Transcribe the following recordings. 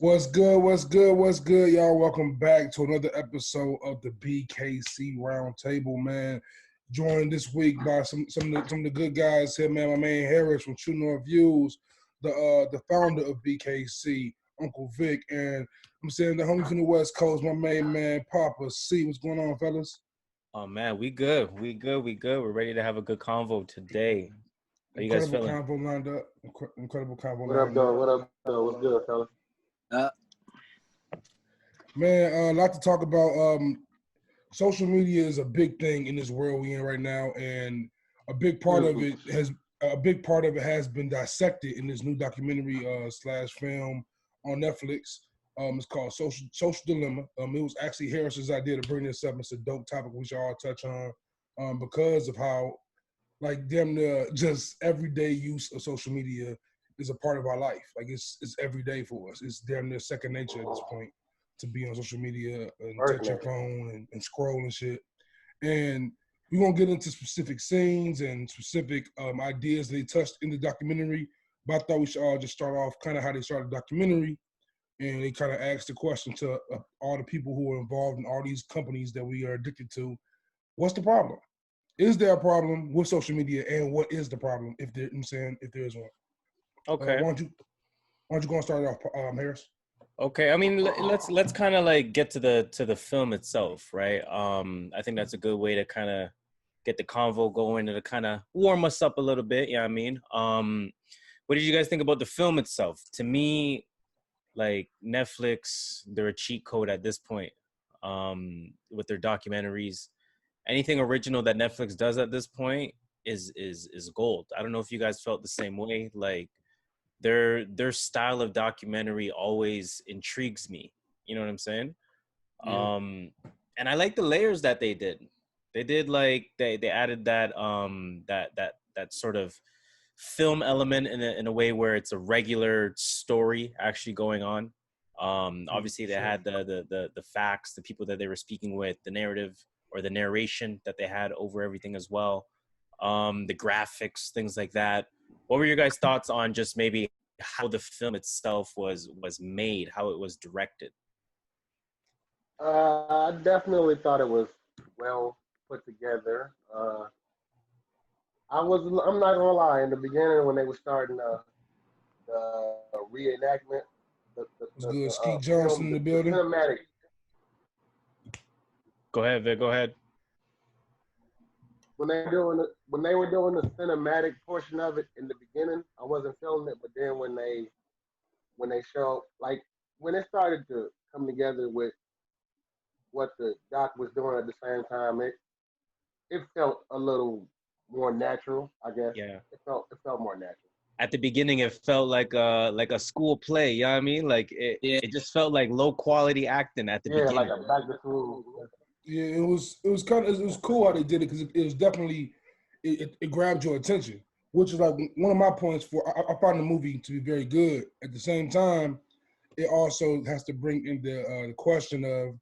What's good? What's good? What's good, y'all? Welcome back to another episode of the BKC Roundtable, man. Joined this week by some of the good guys here, man. My man Harris from True North Views, the founder of BKC, Uncle Vick, and I'm saying the homies from the West Coast, my main man Poppa C. What's going on, fellas? Oh man, we good. We're ready to have a good convo today. How you guys feeling? Incredible convo lined up. Incredible convo What up, lined though? up. What up, though? What's good, fella? Man, a lot to talk about. Social media is a big thing in this world we're in right now, and a big part of it has been dissected in this new documentary slash film on Netflix. It's called Social Dilemma. It was actually Harris's idea to bring this up. It's a dope topic we should all touch on because of how, like, damn near just everyday use of social media is a part of our life. Like, it's every day for us. It's damn near second nature at this point to be on social media and touch your phone and scroll and shit. And we're going to get into specific scenes and specific ideas they touched in the documentary. But I thought we should all just start off kind of how they started the documentary. And they kind of asked the question to all the people who are involved in all these companies that we are addicted to. What's the problem? Is there a problem with social media, and what is the problem if there is one? Okay. Why don't you go and start it off, Harris? Okay. I mean, let's kind of like get to the film itself, right? I think that's a good way to kind of get the convo going and to kind of warm us up a little bit. Yeah, I mean, what did you guys think about the film itself? To me, like Netflix, they're a cheat code at this point with their documentaries. Anything original that Netflix does at this point is gold. I don't know if you guys felt the same way. Like their style of documentary always intrigues me. You know what I'm saying? Yeah. And I like the layers that they did. They did like they added that that sort of film element in a way where it's a regular story actually going on. Obviously they had the facts, the people that they were speaking with, the narrative or the narration that they had over everything as well. The graphics, things like that. What were your guys' thoughts on just maybe how the film itself was made, how it was directed? I definitely thought it was well put together. I'm not gonna lie. In the beginning, when they were starting the reenactment, It's good. Skeet Johnson in the building. The cinematic. Go ahead, Vic. Go ahead. When they were doing the cinematic portion of it in the beginning, I wasn't feeling it. But then when they showed, like, when it started to come together with what the doc was doing at the same time, it felt a little more natural, I guess. Yeah. It felt more natural. At the beginning, it felt like a school play. You know what I mean? Like it just felt like low quality acting at the beginning. Yeah, like a back to school. Yeah, it was cool how they did it because it was definitely it grabbed your attention, which is like one of my points for I find the movie to be very good. At the same time, it also has to bring in the question of,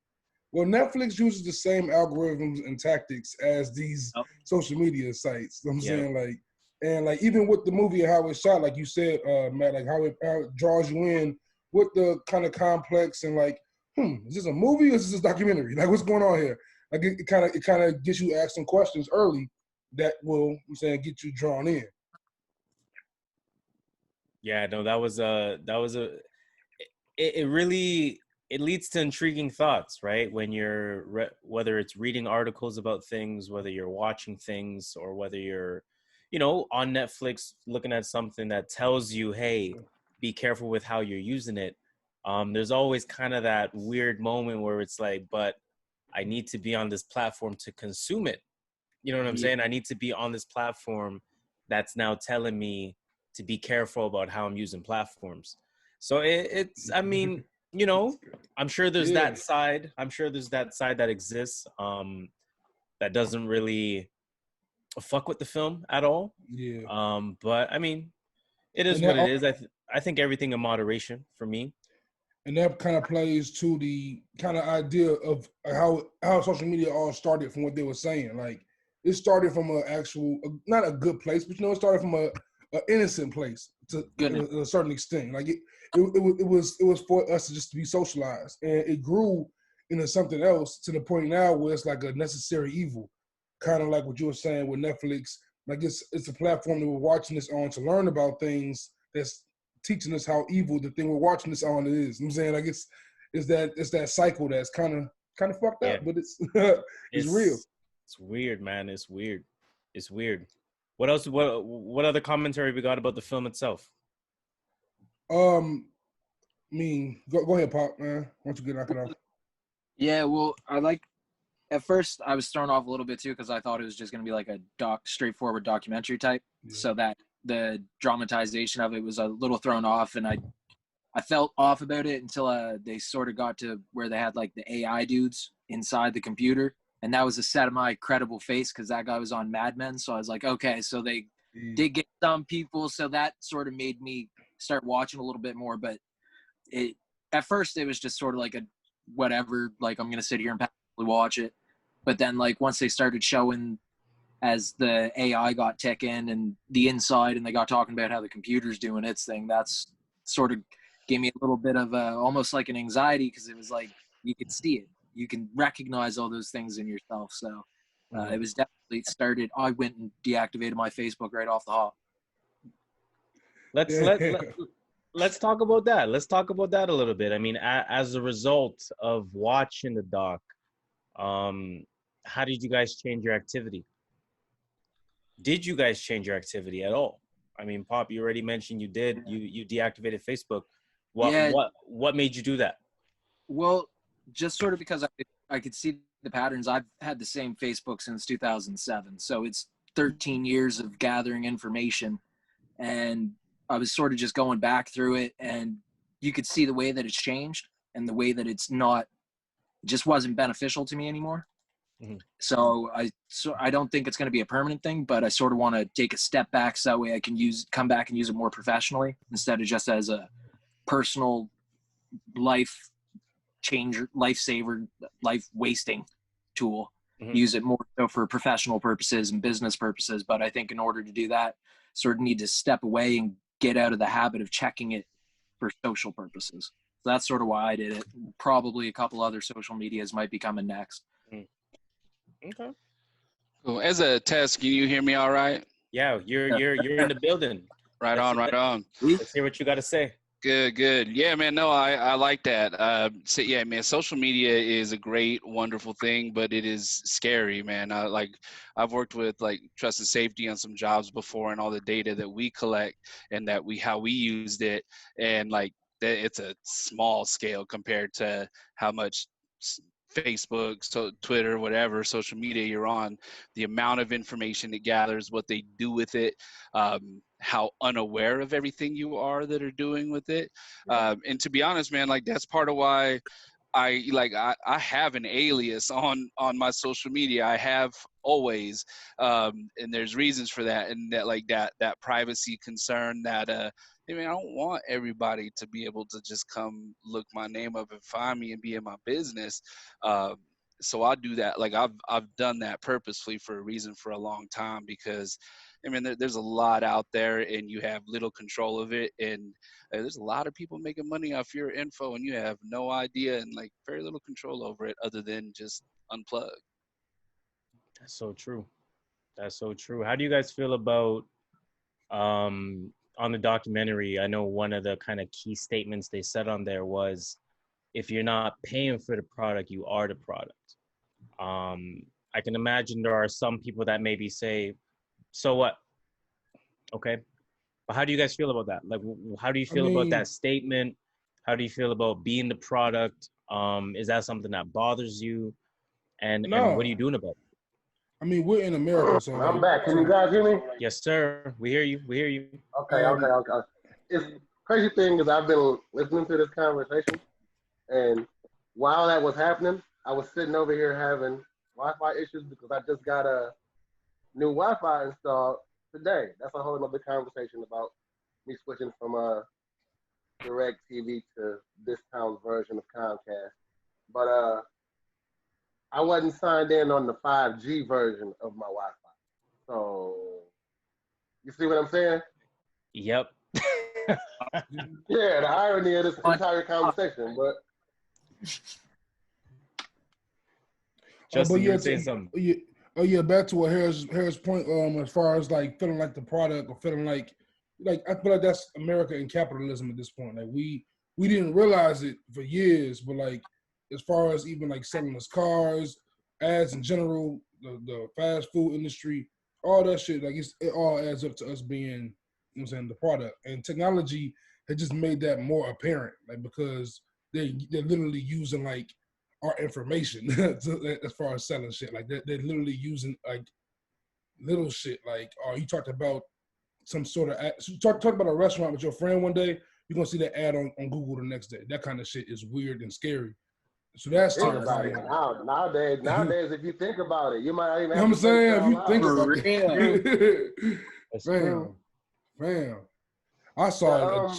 well, Netflix uses the same algorithms and tactics as these social media sites. You know what I'm saying, like, and like even with the movie and how it's shot, like you said, Matt, like how it draws you in with the kind of complex and like, is this a movie or is this a documentary? Like, what's going on here? Like, it kind of gets you asking questions early that will, get you drawn in. Yeah, no, it really, it leads to intriguing thoughts, right? When you're, whether it's reading articles about things, whether you're watching things, or whether you're, on Netflix looking at something that tells you, hey, be careful with how you're using it. There's always kind of that weird moment where it's like, but I need to be on this platform to consume it. You know what I'm saying? I need to be on this platform that's now telling me to be careful about how I'm using platforms. So it's, I mean, I'm sure there's that side. I'm sure there's that side that exists that doesn't really fuck with the film at all. Yeah. But I mean, it is what it is. I think everything in moderation for me. And that kind of plays to the kind of idea of how social media all started from what they were saying. Like, it started from an actual, not a good place, but it started from an innocent place to a certain extent. Like it was for us to just to be socialized, and it grew into something else to the point now where it's like a necessary evil, kind of like what you were saying with Netflix. Like it's a platform that we're watching this on to learn about things that's teaching us how evil the thing we're watching this on is. You know what I'm saying, like it's that cycle that's kind of fucked up, but it's it's real. It's weird, man. It's weird. It's weird. What else? What other commentary we got about the film itself? I mean, go ahead, Pop, man. Why don't you knock it off? Yeah, well, at first I was thrown off a little bit too because I thought it was just going to be like a straightforward documentary type. Yeah. So that the dramatization of it was a little thrown off, and I felt off about it until they sort of got to where they had like the AI dudes inside the computer, and that was a set of my credible face because that guy was on Mad Men. So I was like, okay, so they did get some people, so that sort of made me start watching a little bit more. But at first it was just sort of like a whatever, like I'm gonna sit here and passively watch it. But then like once they started showing as the AI got tech in and the inside, and they got talking about how the computer's doing its thing, that's sort of gave me a little bit of almost like an anxiety, because it was like you could see it, you can recognize all those things in yourself. So it was definitely started. I went and deactivated my Facebook right off the hop. Let's talk about that. Let's talk about that a little bit. I mean, as a result of watching the doc, how did you guys change your activity? Did you guys change your activity at all? I mean, Pop, you already mentioned you did. You deactivated Facebook. What made you do that? Well, just sort of because I could see the patterns. I've had the same Facebook since 2007, so it's 13 years of gathering information, and I was sort of just going back through it, and you could see the way that it's changed and the way that it's not, just wasn't beneficial to me anymore. Mm-hmm. So I don't think it's going to be a permanent thing, but I sort of want to take a step back so that way I can come back and use it more professionally instead of just as a personal life changer, lifesaver, life wasting tool. Mm-hmm. Use it more so for professional purposes and business purposes. But I think in order to do that, sort of need to step away and get out of the habit of checking it for social purposes. So that's sort of why I did it. Probably a couple other social medias might be coming next. Okay. Cool. As a test, can you hear me all right? Yeah, you're in the building. Right on. Let's hear what you got to say. Good. Yeah, man. No, I like that. So yeah, man. Social media is a great, wonderful thing, but it is scary, man. I've worked with like trust and safety on some jobs before, and all the data that we collect and how we used it, and like that, it's a small scale compared to how much Facebook, so Twitter, whatever social media you're on, the amount of information it gathers, what they do with it, how unaware of everything you are that are doing with it. And to be honest, man, like that's part of why I have an alias on my social media. I have always, and there's reasons for that, and that privacy concern that I mean, I don't want everybody to be able to just come look my name up and find me and be in my business. So I do that. Like I've done that purposefully for a reason for a long time, because I mean, there's a lot out there and you have little control of it. And there's a lot of people making money off your info and you have no idea and like very little control over it other than just unplug. That's so true. How do you guys feel about, on the documentary? I know one of the kind of key statements they said on there was, if you're not paying for the product, you are the product. I can imagine there are some people that maybe say, so what? Okay. But how do you guys feel about that? Like, how do you feel about that statement? How do you feel about being the product? Is that something that bothers you? And what are you doing about it? I mean, we're in America, so I'm back. Can you guys hear me? Yes, sir. We hear you. Okay. It's crazy thing is I've been listening to this conversation, and while that was happening, I was sitting over here having Wi-Fi issues because I just got a new Wi-Fi installed today. That's a whole other conversation about me switching from Direct TV to this town's version of Comcast. But I wasn't signed in on the 5G version of my Wi-Fi. So you see what I'm saying? Yep. Yeah, the irony of this entire conversation, but Justin, but you yeah, were saying something. yeah, back to what Harris point. As far as like feeling like the product or feeling like I feel like that's America and capitalism at this point. Like we didn't realize it for years, but like as far as even like selling us cars, ads in general, the fast food industry, all that shit, like it all adds up to us being, you know what I'm saying, the product. And technology has just made that more apparent, like because they're literally using like our information as far as selling shit. Like they're literally using like little shit. Like, you talked about some sort of ad, talk about a restaurant with your friend one day, you're gonna see that ad on Google the next day. That kind of shit is weird and scary. So that's think about terrifying. it. Nowadays, if you think about it, you might not even You have know what I'm to say saying? it If out you think loud. about it, That's true. fam, I saw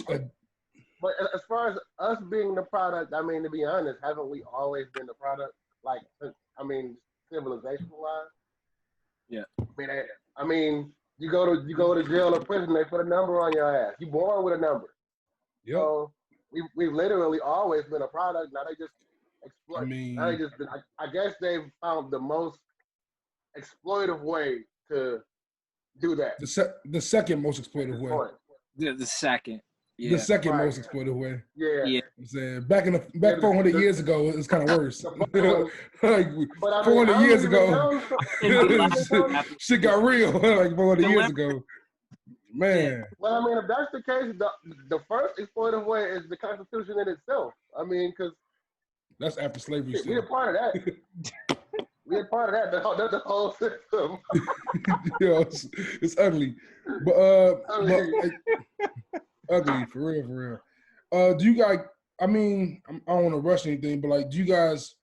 But as far as us being the product, I mean, to be honest, haven't we always been the product? Like, I mean, civilization wise. Yeah. I mean, you go to jail or prison, they put a number on your ass. You born with a number. Yep. So we've literally always been a product. Now they just exploit. I mean, now they just I guess they've found the most exploitive way to do that. the second most exploitive way. The second. Yeah. The second most exploitive way. Yeah. Yeah. I'm saying back 400 years ago, it was kind of worse. Like But I mean, 400 I'm years even ago, young, shit got real. Like 400 years ago, man. Well, I mean, if that's the case, the first exploitive way is the Constitution in itself. I mean, because That's after slavery. we're part of that. We're part of that. The whole system. Yo, it's ugly, but ugly for real. Do you guys? I mean, I don't want to rush anything, but like, do you guys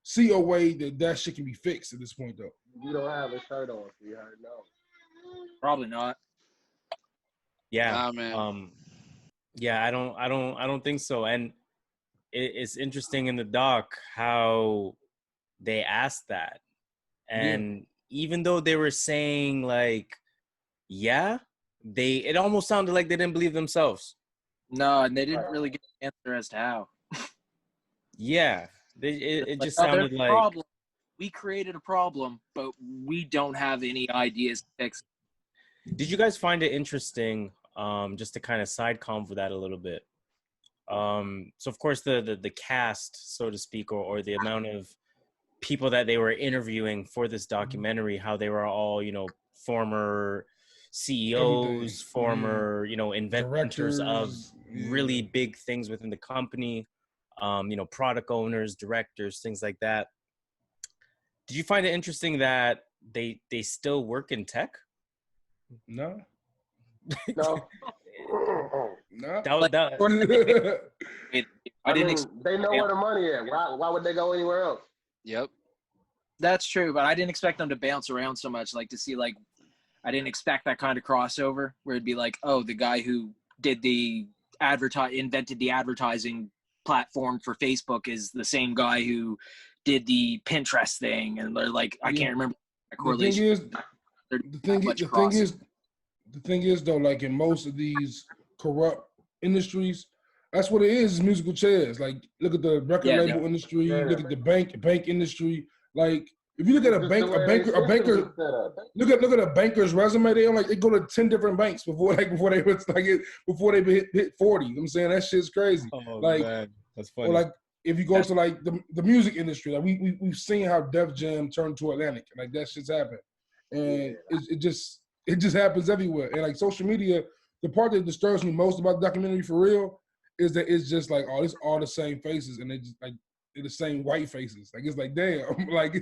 see a way that shit can be fixed at this point, though? You don't have a shirt on, so you already know. Probably not. Yeah. Nah, man. Yeah, I don't think so. And it's interesting in the doc how they asked that. And even though they were saying like, yeah, it almost sounded like they didn't believe themselves. No, and they didn't really get an answer as to how. Yeah. It just There's sounded a like problem. We created a problem, but we don't have any ideas to fix it. Did you guys find it interesting, just to kind of side convo for that a little bit? So of course the cast, so to speak, or the amount of people that they were interviewing for this documentary, how they were all, former CEOs, former, inventors of really big things within the company, product owners, directors, things like that. Did you find it interesting that they still work in tech? No. No. I didn't. They know where the money is. Why would they go anywhere else? Yep. That's true, but I didn't expect them to bounce around so much. Like to see, like, I didn't expect that kind of crossover where it'd be like, oh, the guy who did the invented the advertising platform for Facebook is the same guy who did the Pinterest thing, and they're like, I can't remember the correlation. The thing is though, like in most of these corrupt industries, that's what it is musical chairs. Like, look at the record label industry, look at the bank industry. Like, if you look at a banker, look at a banker's resume. They go to 10 different banks before they hit 40. You know what I'm saying? That shit's crazy. Oh, like, man. That's funny. Or like if you go to like the music industry, like we've seen how Def Jam turned to Atlantic. Like that shit's happened, and it just happens everywhere. And like social media, the part that disturbs me most about the documentary for real is that it's just like, oh, it's all the same faces, and they just like they're the same white faces. Like it's like, damn, like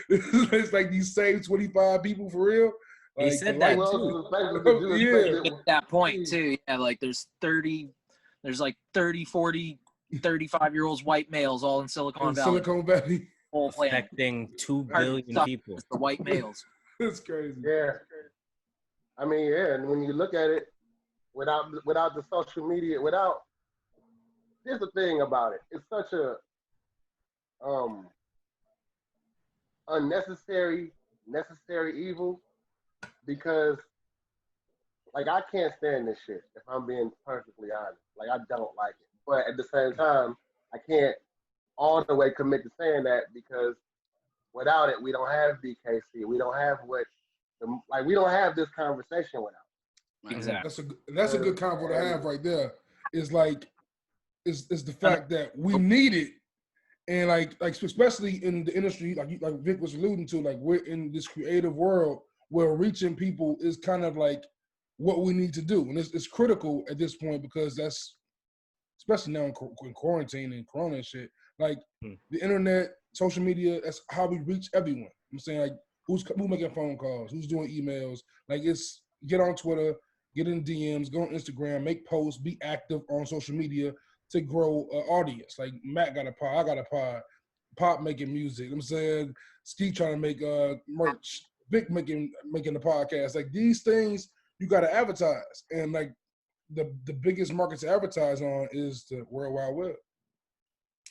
it's like these same 25 people for real. Like, he said that too. At that point too, like there's 30, 40, 35-year-olds white males all in Silicon Valley. Whole affecting 2 billion people. The white males. It's crazy. Yeah. I mean, and when you look at it, without the social media, here's the thing about it. It's such a necessary evil, because like I can't stand this shit. If I'm being perfectly honest, like I don't like it. But at the same time, I can't all the way commit to saying that because without it, we don't have BKC. We don't have we don't have this conversation without. Exactly. That's a good convo to have right there. Is like is the fact that we need it, and like especially in the industry, like Vic was alluding to, like we're in this creative world where reaching people is kind of like what we need to do, and it's critical at this point because that's especially now in quarantine and corona and shit. Like the internet, social media, that's how we reach everyone. I'm saying like who's making phone calls, who's doing emails. Like it's get on Twitter, get in DMs, go on Instagram, make posts, be active on social media to grow an audience. Like Matt got a pod, I got a pod, Pop making music. I'm saying Skeet trying to make merch, Vick making the podcast. Like these things you got to advertise, and like the biggest market to advertise on is the World Wide Web.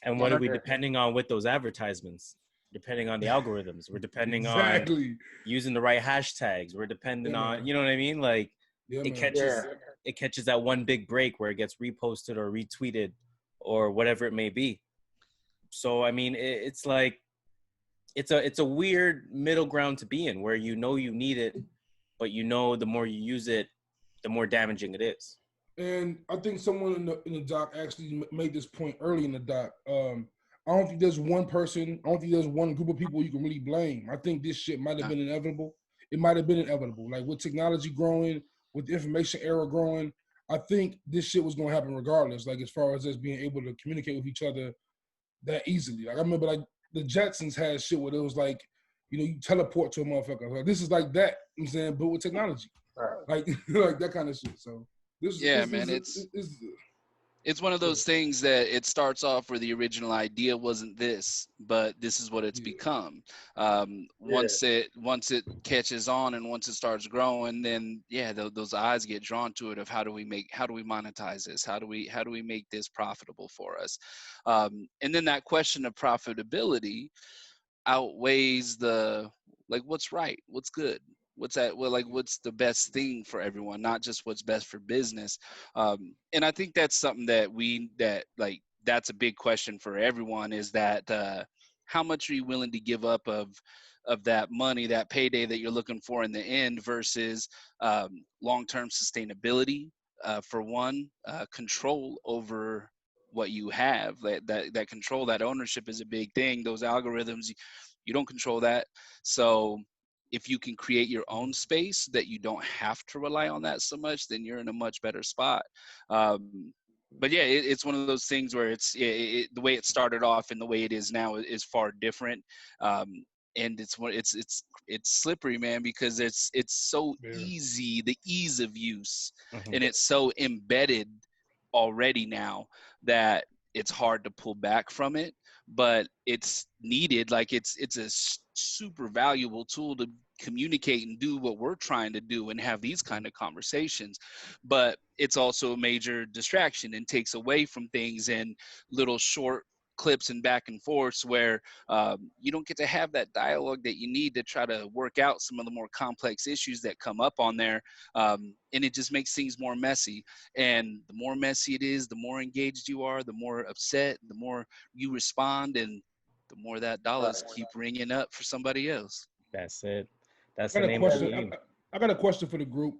And what are we depending on with those advertisements? Depending on the algorithms, we're depending on using the right hashtags. We're depending on, you know what I mean? Like it catches that one big break where it gets reposted or retweeted or whatever it may be. So I mean, it's like it's a weird middle ground to be in where you know you need it, but you know the more you use it, the more damaging it is. And I think someone in the doc actually made this point early in the doc. I don't think there's one person, I don't think there's one group of people you can really blame. I think this shit might have been inevitable. It might have been inevitable. Like with technology growing, with the information era growing, I think this shit was gonna happen regardless. Like as far as us being able to communicate with each other that easily. Like I remember like the Jetsons had shit where it was like, you know, you teleport to a motherfucker. Like this is like that, you know what I'm saying, but with technology. Like like that kind of shit. So it's one of those things that it starts off where the original idea wasn't this, but this is what it's become. Once it catches on and once it starts growing, then those eyes get drawn to it of how do we monetize this? How do we make this profitable for us? And then that question of profitability outweighs the like what's right, what's good. What's the best thing for everyone, not just what's best for business. And I think that's something that's a big question for everyone is that how much are you willing to give up of that money, that payday that you're looking for in the end versus long-term sustainability, for one, control over what you have, that control, that ownership is a big thing. Those algorithms, you don't control that. So if you can create your own space that you don't have to rely on that so much, then you're in a much better spot. But yeah, it's one of those things where the way it started off and the way it is now is far different. And it's slippery, man, because it's so easy, the ease of use, and it's so embedded already now that it's hard to pull back from it. But it's needed. Like it's a super valuable tool to communicate and do what we're trying to do and have these kind of conversations. But it's also a major distraction and takes away from things and little short clips and back and forths where you don't get to have that dialogue that you need to try to work out some of the more complex issues that come up on there. And it just makes things more messy. And the more messy it is, the more engaged you are, the more upset, the more you respond, and the more that dollars keep ringing up for somebody else. That's it. That's the name of the game. I got a question for the group.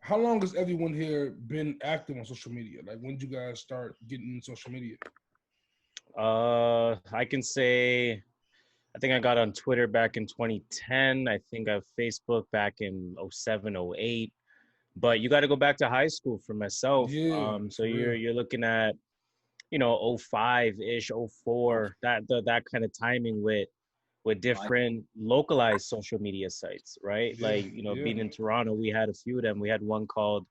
How long has everyone here been active on social media? Like when did you guys start getting in social media? I can say, I think I got on Twitter back in 2010. I think I have Facebook back in 07, 08. But you got to go back to high school for myself. So you're looking at, 05-ish, 04, that kind of timing with different localized social media sites, right? Being in Toronto, we had a few of them. We had one called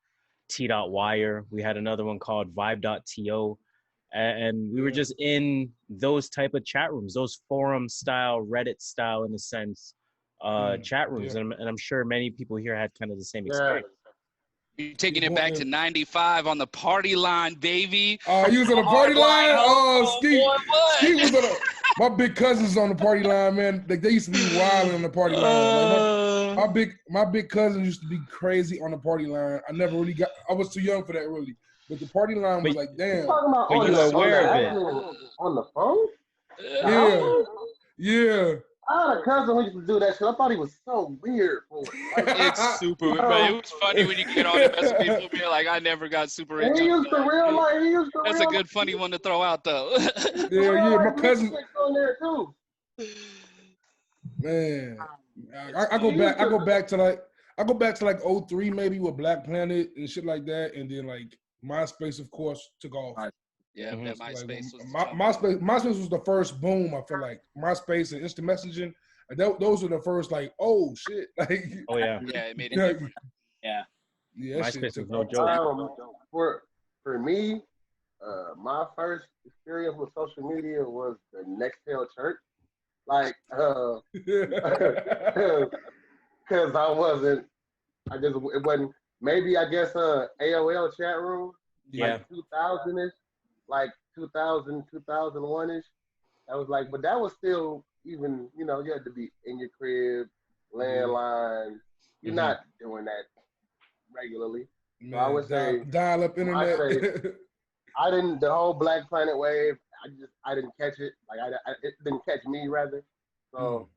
T.Wire. We had another one called Vibe.to. And we were just in those type of chat rooms, those forum style, Reddit style, in a sense, chat rooms. And I'm sure many people here had kind of the same experience. You're taking it back to 95 on the party line, baby. You was on the party line? Skeet was on my big cousins on the party line, man. Like they used to be wild on the party line. my big cousin used to be crazy on the party line. I never really I was too young for that really. But the party line was like, damn. Talking about But on you the, were aware of it. on the phone? Yeah. Yeah. I had a cousin who used to do that shit. I thought he was so weird for it. Like, It's super weird, but it was funny when you get on and mess with people being like, I never got super into he it. used to real life. He used to That's a real good funny one to throw out though. Yeah, my cousin. on there too. Man, I go back to like 03 maybe with Black Planet and shit like that, and then like MySpace of course took off. Yeah, Mhm. that MySpace was MySpace was the first boom. I feel like MySpace and instant messaging. Those were the first like, oh shit, like Oh yeah. yeah, it made it yeah, different. Yeah. yeah. That shit MySpace took was no off. joke. For me, my first experience with social media was the Nextel Church. Like, because it wasn't, maybe I guess AOL chat room, Yeah. like 2000-ish, like 2000, 2001-ish. I was like, but that was still even, you had to be in your crib, landline. You're not doing that regularly. Man, so I would say dial up internet. the whole Black Planet wave, I didn't catch it. Like it didn't catch me rather. So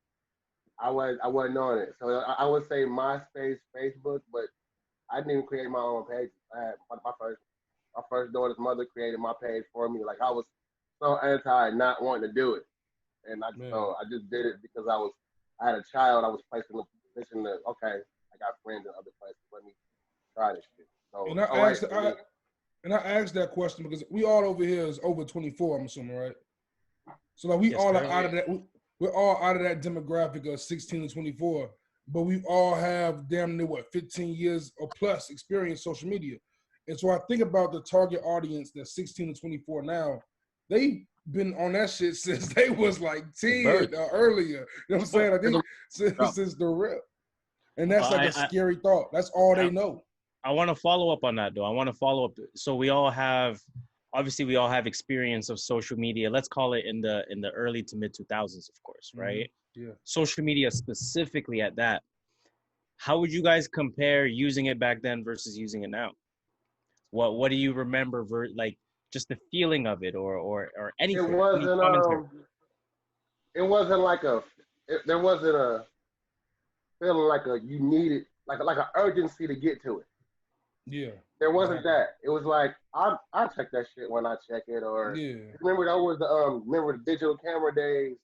I wasn't on it. So I would say MySpace, Facebook, but I didn't even create my own page. I had my first daughter's mother created my page for me. Like I was so anti not wanting to do it. And I just did it because I had a child. I was placed in the position that, okay, I got friends in other places. Let me try this shit. So and I asked that question because we all over here is over 24, I'm assuming, right? So like we all are out of that. We're all out of that demographic of 16 to 24, but we all have damn near 15 years or plus experience social media. And so I think about the target audience that's 16 to 24 now. They've been on that shit since they was like 10 or earlier. You know what I'm saying? Like since the rip. And that's like a scary thought. That's all they know. I want to follow up on that though. I want to follow up. So we all have experience of social media. Let's call it in the early to mid 2000s, of course, right? Yeah. Social media specifically at that. How would you guys compare using it back then versus using it now? What do you remember? Like just the feeling of it, or anything. It wasn't. It wasn't like there wasn't a feeling like you needed like an urgency to get to it. Yeah. There wasn't that. It was like I check that shit when I check it. Or remember that was the digital camera days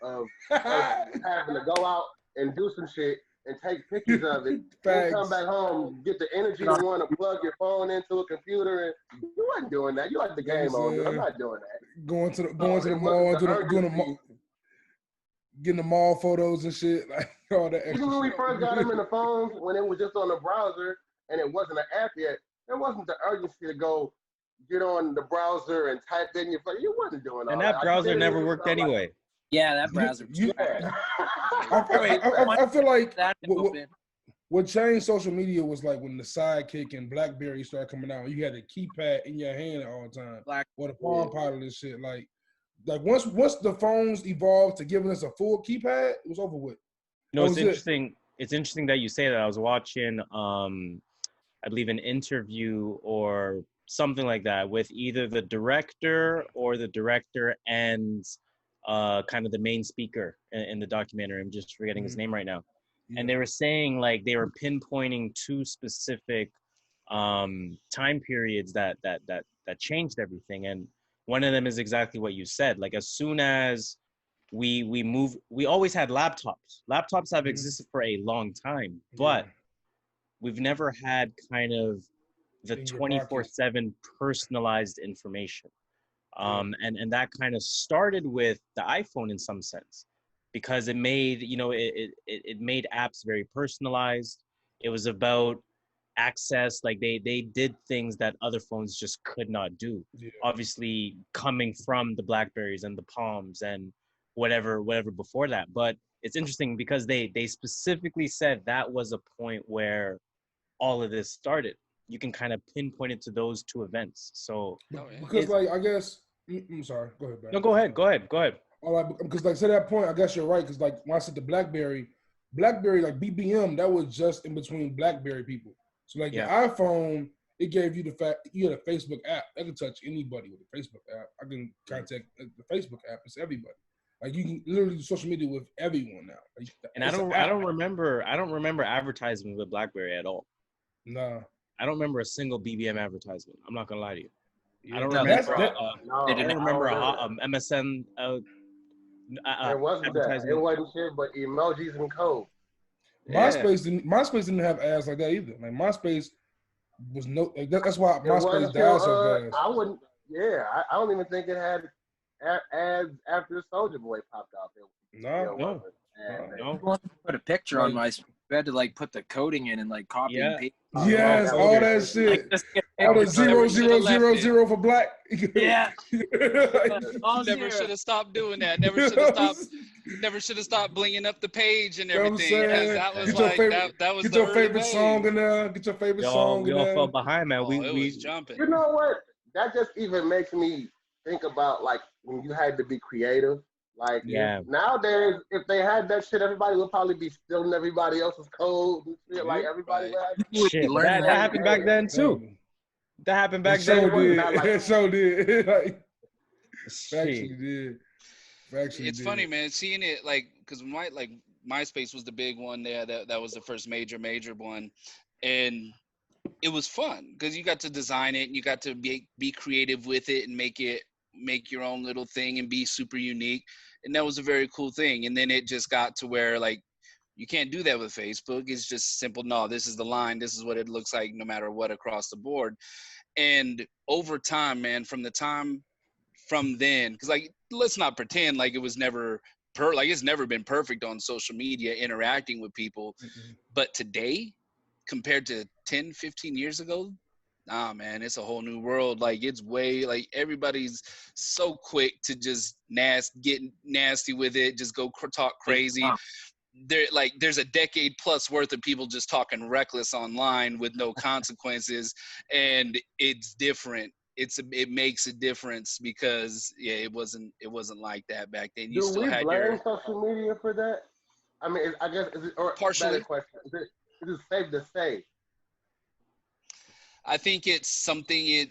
of having to go out and do some shit and take pictures of it, and come back home, get the energy to want to plug your phone into a computer. And you wasn't doing that. You had the game on. I'm not doing that. Going to the mall, doing the mall, getting the mall photos and shit, like all that. Even when we first got them in the phones, when it was just on the browser and it wasn't an app yet, there wasn't the urgency to go get on the browser and type in your phone. You wasn't doing all and that. And that browser never worked anyway. Like, yeah, that browser. I feel like what changed social media was like when the Sidekick and BlackBerry started coming out. You had a keypad in your hand at all times, or the Palm Pilot and shit. Like once the phones evolved to giving us a full keypad, it was over with. No, it's interesting. It's interesting that you say that. I was watching, I believe, an interview or something like that with either the director and kind of the main speaker in the documentary. I'm just forgetting his name right now. Yeah. And they were saying like they were pinpointing two specific time periods that changed everything. And one of them is exactly what you said. Like as soon as we always had laptops. Laptops have existed for a long time, but we've never had kind of the 24/7 personalized information. And that kind of started with the iPhone in some sense, because it made, it made apps very personalized. It was about access. Like they did things that other phones just could not do. Yeah. Obviously coming from the Blackberries and the Palms and whatever before that. But it's interesting because they specifically said that was a point where all of this started. You can kind of pinpoint it to those two events. So because like, I guess, I'm sorry, go ahead, Brad. No, go ahead. All right, because like to that point, I guess you're right. Because like when I said the BlackBerry, BlackBerry, like BBM, that was just in between BlackBerry people. So like the iPhone, it gave you the fact you had a Facebook app. I can touch anybody with a Facebook app. I can contact the Facebook app. It's everybody. Like you can literally do social media with everyone now. Like, and I don't remember advertisement with BlackBerry at all. Nah. I don't remember a single BBM advertisement. I'm not gonna lie to you. Yeah, I don't No, remember. they I don't remember didn't. MSN It wasn't that. advertisement. It wasn't shit but emojis and code. MySpace didn't have ads like that either. Like MySpace was that's why MySpace died so fast. I wouldn't. Yeah, I don't even think it had ads after Soulja Boy popped out. No. Put a picture on my. You had to like put the coding in and like copy and paste. Yes, all that shit. All the 0 for black. Yeah. Never should have stopped doing that. Never should have stopped blinging up the page and everything. That was that was get the your favorite wave. song in there. Get your favorite song in there. there. Fell behind, man. We was jumping. You know what? That just even makes me think about like when you had to be creative. Like nowadays, if they had that shit, everybody would probably be stealing everybody else's code and shit. Like everybody would shit, that happened back then too. That happened back then. It so did. Like, actually did. It's funny, man, seeing it like because MySpace was the big one there. That was the first major one, and it was fun because you got to design it and you got to be creative with it and make your own little thing and be super unique. And that was a very cool thing. And then it just got to where like, you can't do that with Facebook. It's just simple. No, this is the line. This is what it looks like no matter what across the board. And over time, man, from then, cause like, let's not pretend like it was never it's never been perfect on social media interacting with people. Mm-hmm. But today compared to 10, 15 years ago, nah, man, it's a whole new world. Like it's way like everybody's so quick to just get nasty with it, just go talk crazy. There's a decade plus worth of people just talking reckless online with no consequences, and it's different. It makes a difference because it wasn't like that back then. You still had your social media for that. I mean, I guess is it or partially question? Is it safe to say? I think it's something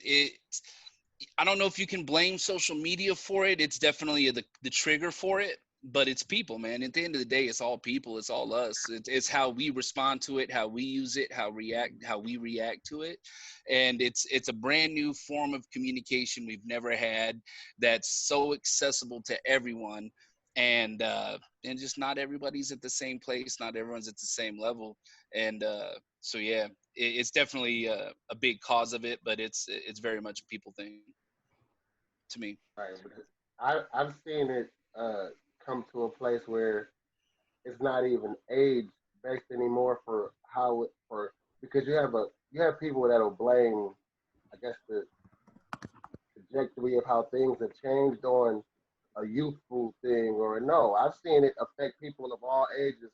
I don't know if you can blame social media for it. It's definitely the trigger for it, but it's people, man. At the end of the day, it's all people. It's all us. It's how we respond to it, how we use it, how we react to it. And it's a brand new form of communication we've never had that's so accessible to everyone. And just not everybody's at the same place. Not everyone's at the same level. And so, yeah, it's definitely a big cause of it, but it's very much a people thing to me. Right. I've seen it come to a place where it's not even age based anymore because you have people that'll blame, I guess, the trajectory of how things have changed on a youthful thing or no. I've seen it affect people of all ages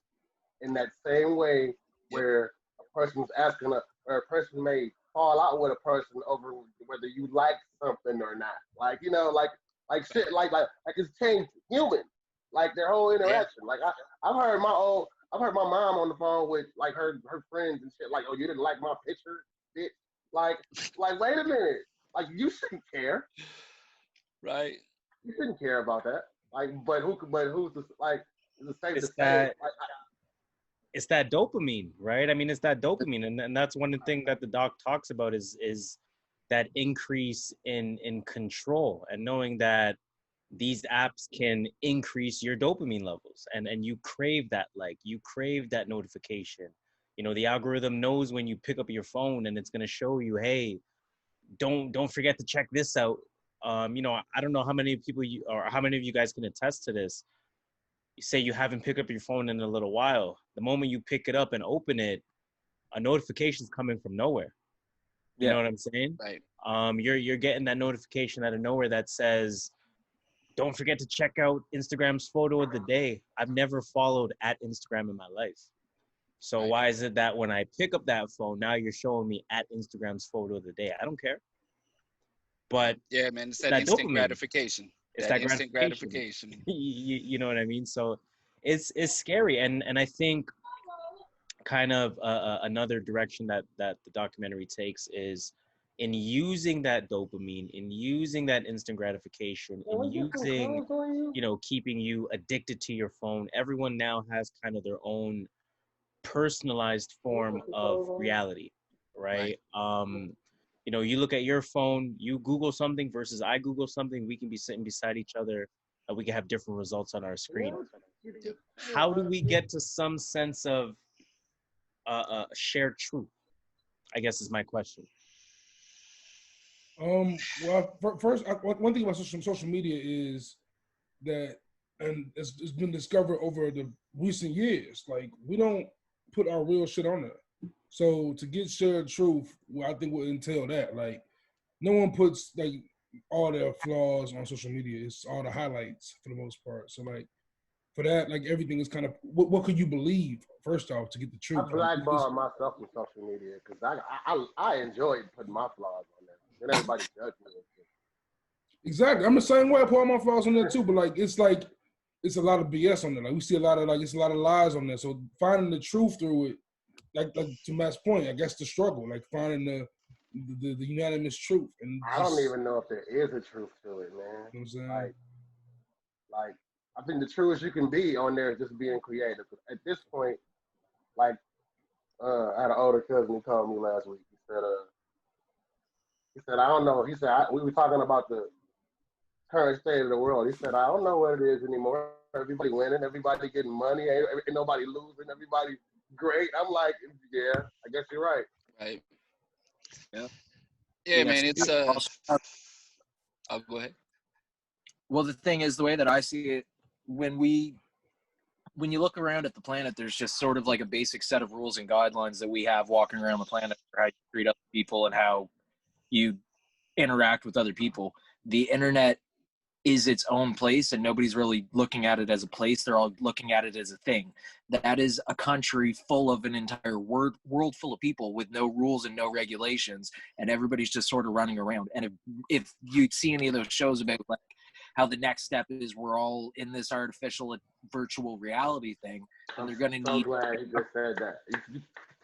in that same way where a person's asking or a person may fall out with a person over whether you like something or not. Like, you know, like shit, like it's changed humans, like their whole interaction. Like I've heard my mom on the phone with like her friends and shit. Like, oh, you didn't like my picture, bitch. Like wait a minute. Like you shouldn't care. Right. You shouldn't care about that. Like, but who's the like? Is it safe to say? That, it's that dopamine, right? I mean, it's that dopamine, and that's one of the things that the doc talks about is that increase in control and knowing that these apps can increase your dopamine levels, and you crave that, like you crave that notification. You know, the algorithm knows when you pick up your phone, and it's gonna show you, hey, don't forget to check this out. You know, I don't know how many people how many of you guys can attest to this. You say you haven't picked up your phone in a little while. The moment you pick it up and open it, a notification's coming from nowhere. You know what I'm saying? Right. You're getting that notification out of nowhere that says, don't forget to check out Instagram's photo of the day. I've never followed at Instagram in my life. So why is it that when I pick up that phone, now you're showing me at Instagram's photo of the day? I don't care. But yeah, man, it's that instant gratification. It's that instant gratification. You know what I mean? So it's scary. And I think kind of another direction that the documentary takes is in using that dopamine, in using that instant gratification, in using, keeping you addicted to your phone. Everyone now has kind of their own personalized form of reality, right? You look at your phone, you Google something versus I Google something, we can be sitting beside each other, and we can have different results on our screen. How do we get to some sense of shared truth, I guess, is my question. Well, first, one thing about social media is that, and it's been discovered over the recent years, like we don't put our real shit on there. So to get shared truth, well, I think will entail that. Like, no one puts like all their flaws on social media. It's all the highlights for the most part. So like, for that, like everything is kind of what could you believe first off to get the truth. I blackball myself from social media because I enjoyed putting my flaws on there. Then everybody judge me. Exactly, I'm the same way. I put all my flaws on there too, but like it's a lot of BS on there. Like we see a lot of it's a lot of lies on there. So finding the truth through it, like to Matt's point, I guess the struggle, like finding the unanimous truth. And I don't even know if there is a truth to it, man. You know what I'm saying? Like I think the truest you can be on there is just being creative. At this point, like I had an older cousin. He called me last week. He said I don't know. He said we were talking about the current state of the world. He said I don't know what it is anymore. Everybody winning, everybody getting money, ain't nobody losing, everybody great. I'm like, yeah, I guess you're right. Right. Yeah. Yeah, man. It's I'll go ahead. Well, the thing is, the way that I see it, when you look around at the planet, there's just sort of like a basic set of rules and guidelines that we have walking around the planet for how you treat other people and how you interact with other people. The internet is its own place, and nobody's really looking at it as a place. They're all looking at it as a thing. That is a country full of an entire world full of people with no rules and no regulations, and everybody's just sort of running around. And if you see any of those shows about like how the next step is we're all in this artificial virtual reality thing, and they're going to need. I'm glad you just said that.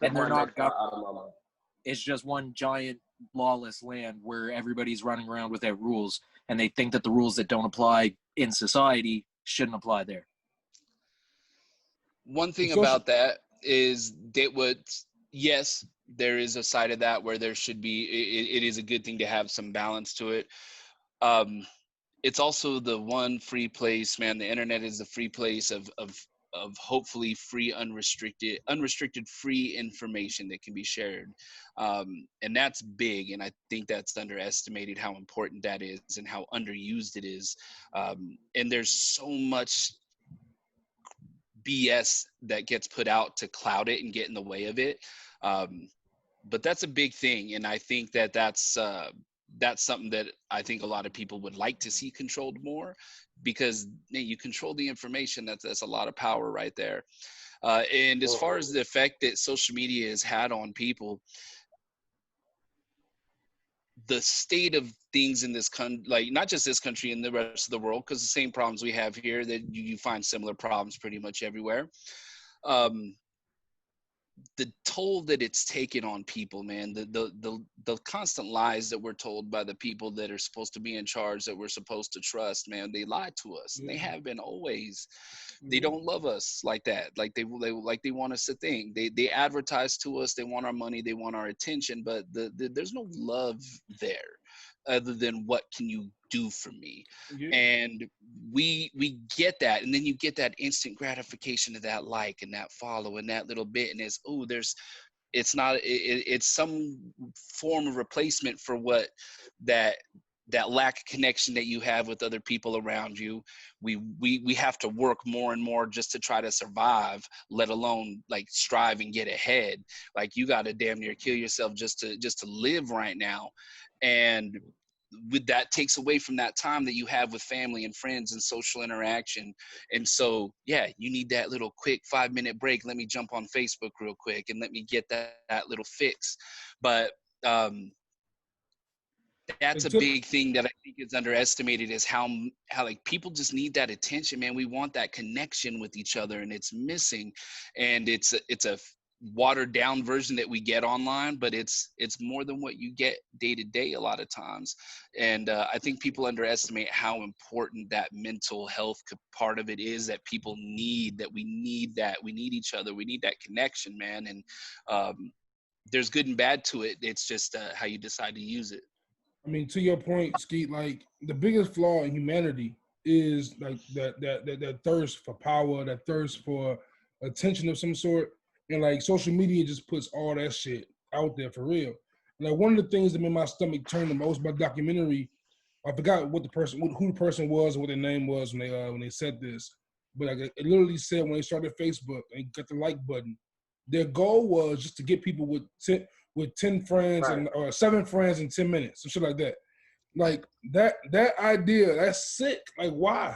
And they're not government. It's just one giant lawless land where everybody's running around without rules, and they think that the rules that don't apply in society shouldn't apply there. One thing about that is yes, there is a side of that where there should be, it is a good thing to have some balance to it. It's also the one free place, man. The internet is the free place of hopefully free, unrestricted free information that can be shared. And that's big. And I think that's underestimated how important that is and how underused it is. And there's so much BS that gets put out to cloud it and get in the way of it. But that's a big thing. And I think that's something that I think a lot of people would like to see controlled more, because you control the information. That's a lot of power right there. And as far as the effect that social media has had on people, the state of things in this country, like not just this country and the rest of the world, because the same problems we have here, that you find similar problems pretty much everywhere. The toll that it's taken on people, man, the constant lies that we're told by the people that are supposed to be in charge, that we're supposed to trust, man, they lie to us. And they have been always. They don't love us like that. Like they want us to think. They advertise to us. They want our money. They want our attention. But there's no love there, other than what can you do for me? Yeah. And we get that, and then you get that instant gratification of that like and that follow and that little bit, and it's some form of replacement for what that lack of connection that you have with other people around you. We have to work more and more just to try to survive, let alone like strive and get ahead. Like you got to damn near kill yourself just to live right now. And with that takes away from that time that you have with family and friends and social interaction. And so, yeah, you need that little quick 5-minute break. Let me jump on Facebook real quick and let me get that little fix. But that's a big thing that I think is underestimated, is how like people just need that attention, man. We want that connection with each other, and it's missing. And it's a watered down version that we get online, but it's more than what you get day to day a lot of times. And I think people underestimate how important that mental health part of it is, that people need, that we need each other. We need that connection, man. And there's good and bad to it. It's just how you decide to use it. I mean, to your point, Skeet, like the biggest flaw in humanity is like that thirst for power, that thirst for attention of some sort, and like social media just puts all that shit out there for real. Like one of the things that made my stomach turn the most about the documentary, I forgot who the person was and what their name was when they said this, but like it literally said when they started Facebook and got the like button, their goal was just to get people with 10 friends or 7 friends in 10 minutes, some shit like that. Like that idea, that's sick. Like why?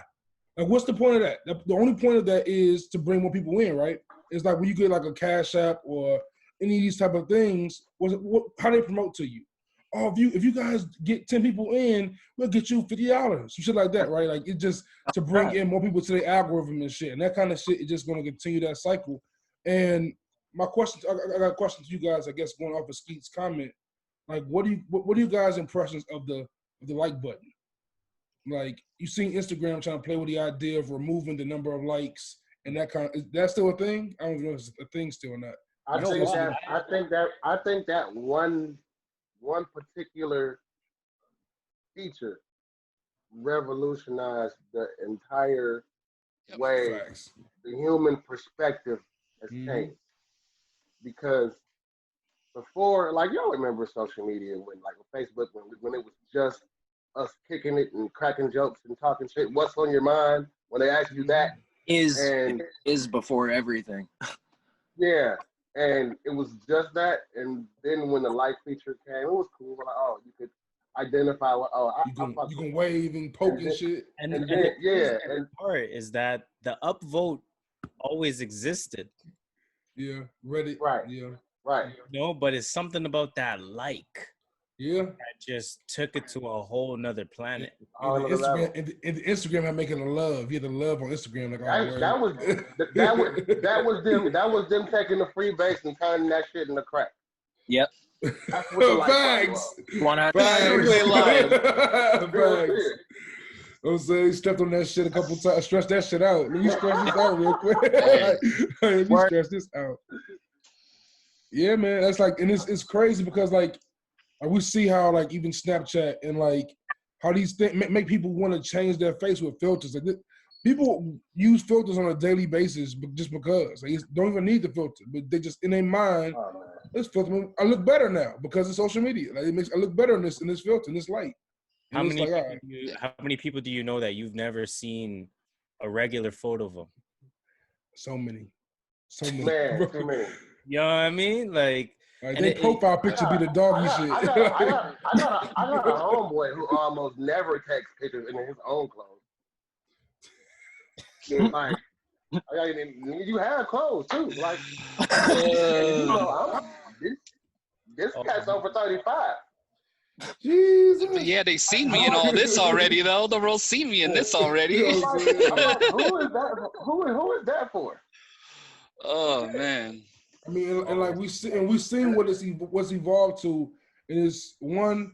Like what's the point of that? The only point of that is to bring more people in, right? It's like when you get like a Cash App or any of these type of things, how they promote to you? Oh, if you guys get 10 people in, we'll get you $50, some shit like that, right? Like it just to bring in more people to the algorithm and shit, and that kind of shit is just going to continue that cycle. And my question, I got a question to you guys, I guess, going off of Skeet's comment. Like, what are you guys' impressions of the like button? Like, you seen Instagram trying to play with the idea of removing the number of likes and that kind of, is that still a thing? I don't know if it's a thing still or not. I think that one particular feature revolutionized the entire way the human perspective has changed. Because before, like, y'all remember social media when, like, Facebook, when it was just us kicking it and cracking jokes and talking shit. What's on your mind? When they ask you that, is before everything. Yeah, and it was just that. And then when the like feature came, it was cool. Like, oh, you could identify what. Oh, you can wave and poke and shit. And the part is that the upvote always existed. Yeah, Reddit. Right. Yeah. Right. No, but it's something about that like. Yeah. That just took it to a whole nother planet. And the Instagram had making the love. You had the love on Instagram. Like, that was them taking the free base and turning that shit into crack. Yep. That's what the Facts. Facts. I'm saying he stepped on that shit a couple times. Stretch that shit out. Let me stretch this out real quick. Let me stretch this out. Yeah, man. That's like, and it's crazy because like we see how like even Snapchat and like how these things make people want to change their face with filters. Like people use filters on a daily basis, but just because they don't even need the filter, but they just in their mind, this filter, I look better now because of social media. Like it makes I look better in this filter, in this light. How many people do you know that you've never seen a regular photo of them? So many. Man, too many. You know what I mean? Like their profile picture be the doggy shit. I got a homeboy who almost never takes pictures in his own clothes. Like, you have clothes too. Like, this cat's over 35. Jesus. Yeah, they seen me in all this already, though. The world seen me in this already. I'm like, who is that for? Oh man. I mean, and like we've seen what's evolved to. It is one,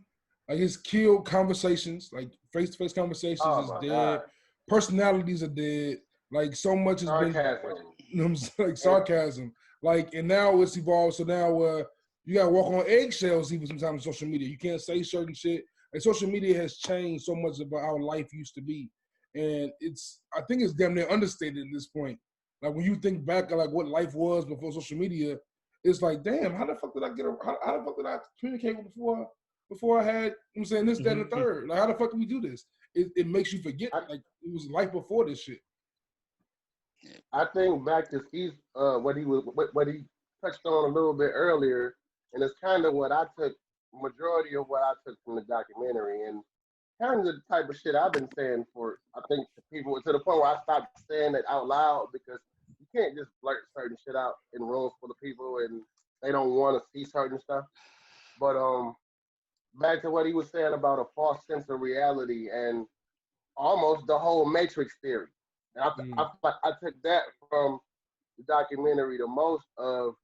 like his killed conversations, like face-to-face conversations is dead. God. Personalities are dead. Like so much has been, like sarcasm. Like, and now it's evolved. So now you gotta walk on eggshells even sometimes on social media. You can't say certain shit. Like social media has changed so much about how life used to be, and I think it's damn near understated at this point. Like when you think back at like what life was before social media, it's like, damn, how the fuck did I how the fuck did I communicate before I had, you know what I'm saying, this, that, and the third? Like how the fuck did we do this? It makes you forget like it was life before this shit. I think back to Skeet's what he touched on a little bit earlier, and it's kind of what I took, majority of what I took from the documentary, and kind of the type of shit I've been saying for, I think, to people, to the point where I stopped saying it out loud because you can't just blurt certain shit out in rooms full of people and they don't want to see certain stuff. But back to what he was saying about a false sense of reality and almost the whole Matrix theory. And I took that from the documentary the most of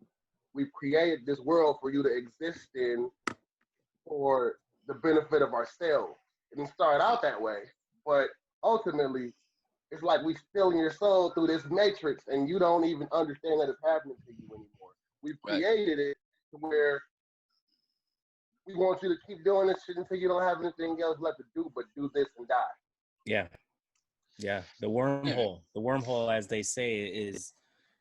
we've created this world for you to exist in for the benefit of ourselves. It didn't start out that way, but ultimately, it's like we stealing your soul through this matrix, and you don't even understand that it's happening to you anymore. We've created it to where we want you to keep doing this shit until you don't have anything else left to do but do this and die. Yeah. Yeah. The wormhole, as they say,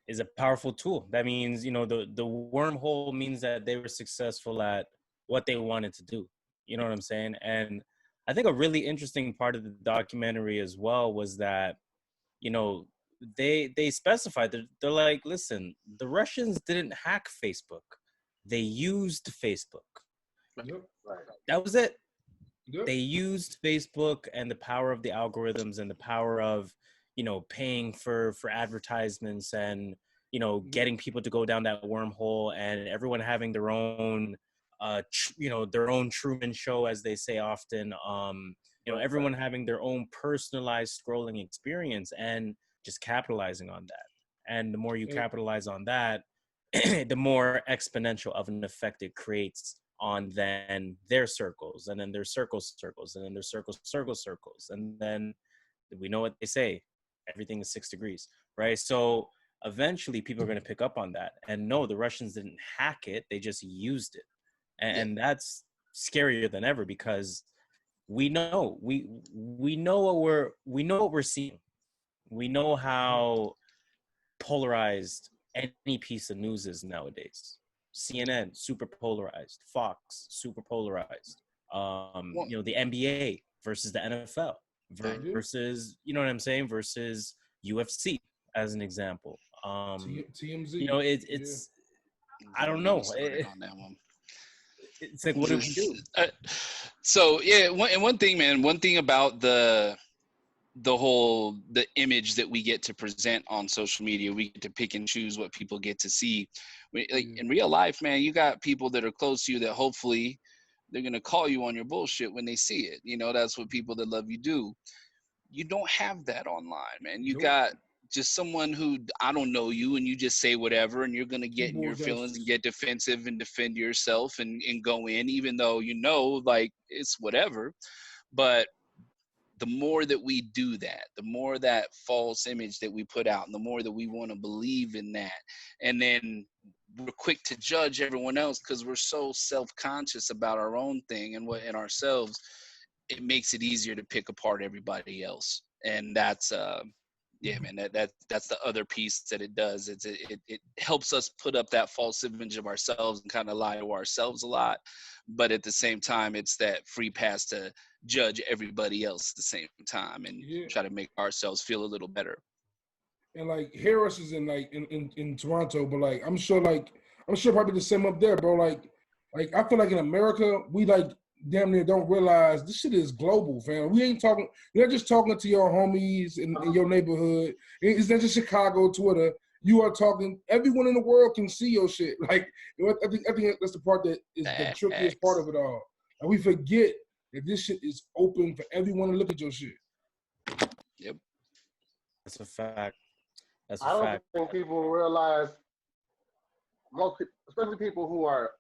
is a powerful tool. That means, you know, the wormhole means that they were successful at what they wanted to do. You know what I'm saying? And I think a really interesting part of the documentary as well was that, you know, they specified, they're like, listen, the Russians didn't hack Facebook. They used Facebook. Yep. Right. That was it. Yep. They used Facebook and the power of the algorithms and the power of, you know, paying for advertisements and, you know, getting people to go down that wormhole, and everyone having their own, you know, their own Truman Show, as they say often. You know, everyone having their own personalized scrolling experience and just capitalizing on that. And the more you capitalize on that, the more exponential of an effect it creates on then their circles, and then their circles, and then their circles. And then we know what they say, everything is 6 degrees, right? So eventually people are going to pick up on that. And no, the Russians didn't hack it. They just used it. And that's scarier than ever, because we know what we're seeing. We know how polarized any piece of news is nowadays. CNN, super polarized. Fox, super polarized. You know, the NBA versus the NFL versus, you know what I'm saying, versus UFC, as an example. TMZ. You know, it's I don't know. On that one. It's like, what do we do? So yeah, one thing, man. One thing about the image that we get to present on social media, we get to pick and choose what people get to see. Like in real life, man, you got people that are close to you that hopefully they're gonna call you on your bullshit when they see it. You know, that's what people that love you do. You don't have that online, man. You got just someone who, I don't know you, and you just say whatever, and you're gonna get in your feelings and get defensive and defend yourself and go in, even though you know, like, it's whatever. But the more that we do that, the more that false image that we put out, and the more that we want to believe in that, and then we're quick to judge everyone else because we're so self-conscious about our own thing and what in ourselves, it makes it easier to pick apart everybody else. And that's yeah, man, that's the other piece that it does. It helps us put up that false image of ourselves and kind of lie to ourselves a lot, but at the same time, it's that free pass to judge everybody else at the same time and try to make ourselves feel a little better. And like Harris is in Toronto, but like I'm sure probably the same up there, bro. Like I feel like in America, we like damn near don't realize this shit is global, fam. We ain't talking. You're not just talking to your homies in your neighborhood. It's not just Chicago Twitter. You are talking. Everyone in the world can see your shit. Like I think that's the part that is the trickiest part of it all. And we forget that this shit is open for everyone to look at your shit. Yep, that's a fact. I don't think people realize, most people, especially people who are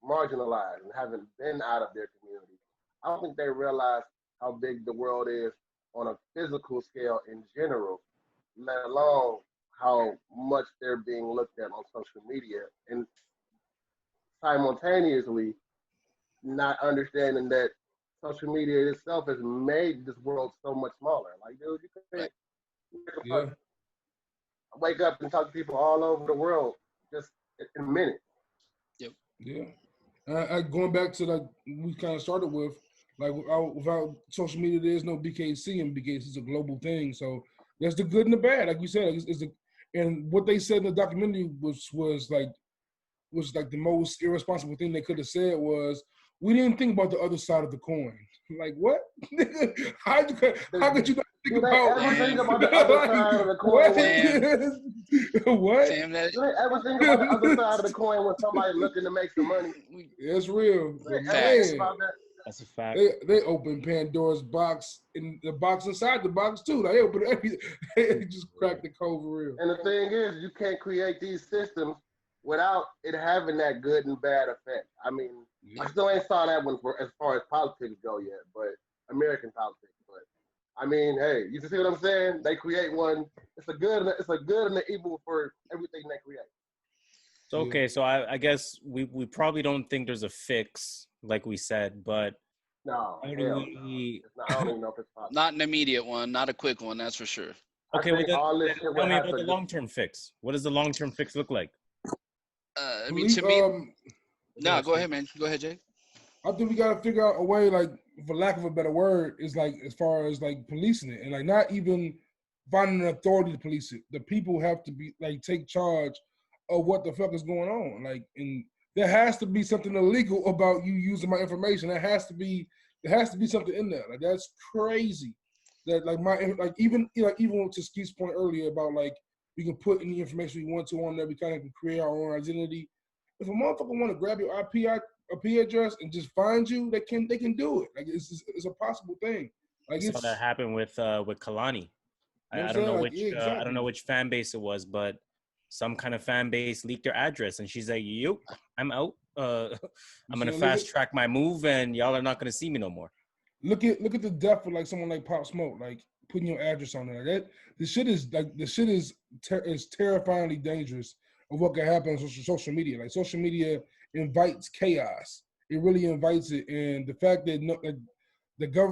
marginalized and haven't been out of their community, I don't think they realize how big the world is on a physical scale in general, let alone how much they're being looked at on social media, and simultaneously not understanding that social media itself has made this world so much smaller. Like, dude, you can wake up and talk to people all over the world just in a minute. Yep. Yeah. Going back to like we kind of started with, like without social media, there's no BKC, and BKC is a global thing. So there's the good and the bad. Like we said, and what they said in the documentary was like the most irresponsible thing they could have said was, we didn't think about the other side of the coin. Like what? how could you not think about? Ever think about the other side of the coin? What? Sam, Do they ever think about the other side of the coin when somebody looking to make some money? It's real. That's a fact. They open Pandora's box in the box inside the box too. Like they open everything. They just crack the code for real. And the thing is, you can't create these systems without it having that good and bad effect. I mean, I still ain't saw that one for as far as politics go yet, but American politics. But I mean, hey, you see what I'm saying? They create one. It's a good and an evil for everything they create. So, okay, so I guess we probably don't think there's a fix, like we said, but no, how hell do no. we? I don't even know if it's possible. not an immediate one, not a quick one, that's for sure. Okay, well, then tell me about the to long-term fix. What does the long-term fix look like? I mean, to me, no, go ahead, man. Go ahead, Jay. I think we gotta figure out a way, like, for lack of a better word, is like as far as like policing it, and like not even finding an authority to police it. The people have to be like take charge of what the fuck is going on. Like, and there has to be something illegal about you using my information. There has to be something in there. Like that's crazy. That like even to Skeet's point earlier about like we can put any information we want to on there. We kind of can create our own identity. If a motherfucker want to grab your IP address and just find you, they can do it. Like it's a possible thing. Like I saw that happen with Kalani. I don't know I don't know which fan base it was, but some kind of fan base leaked their address, and she's like, "Yo, I'm out. I'm gonna fast track my move, and y'all are not gonna see me no more." Look at the depth of like someone like Pop Smoke, like putting your address on there. The shit is terrifyingly dangerous of what can happen on social media. Like social media invites chaos. It really invites it, and the fact that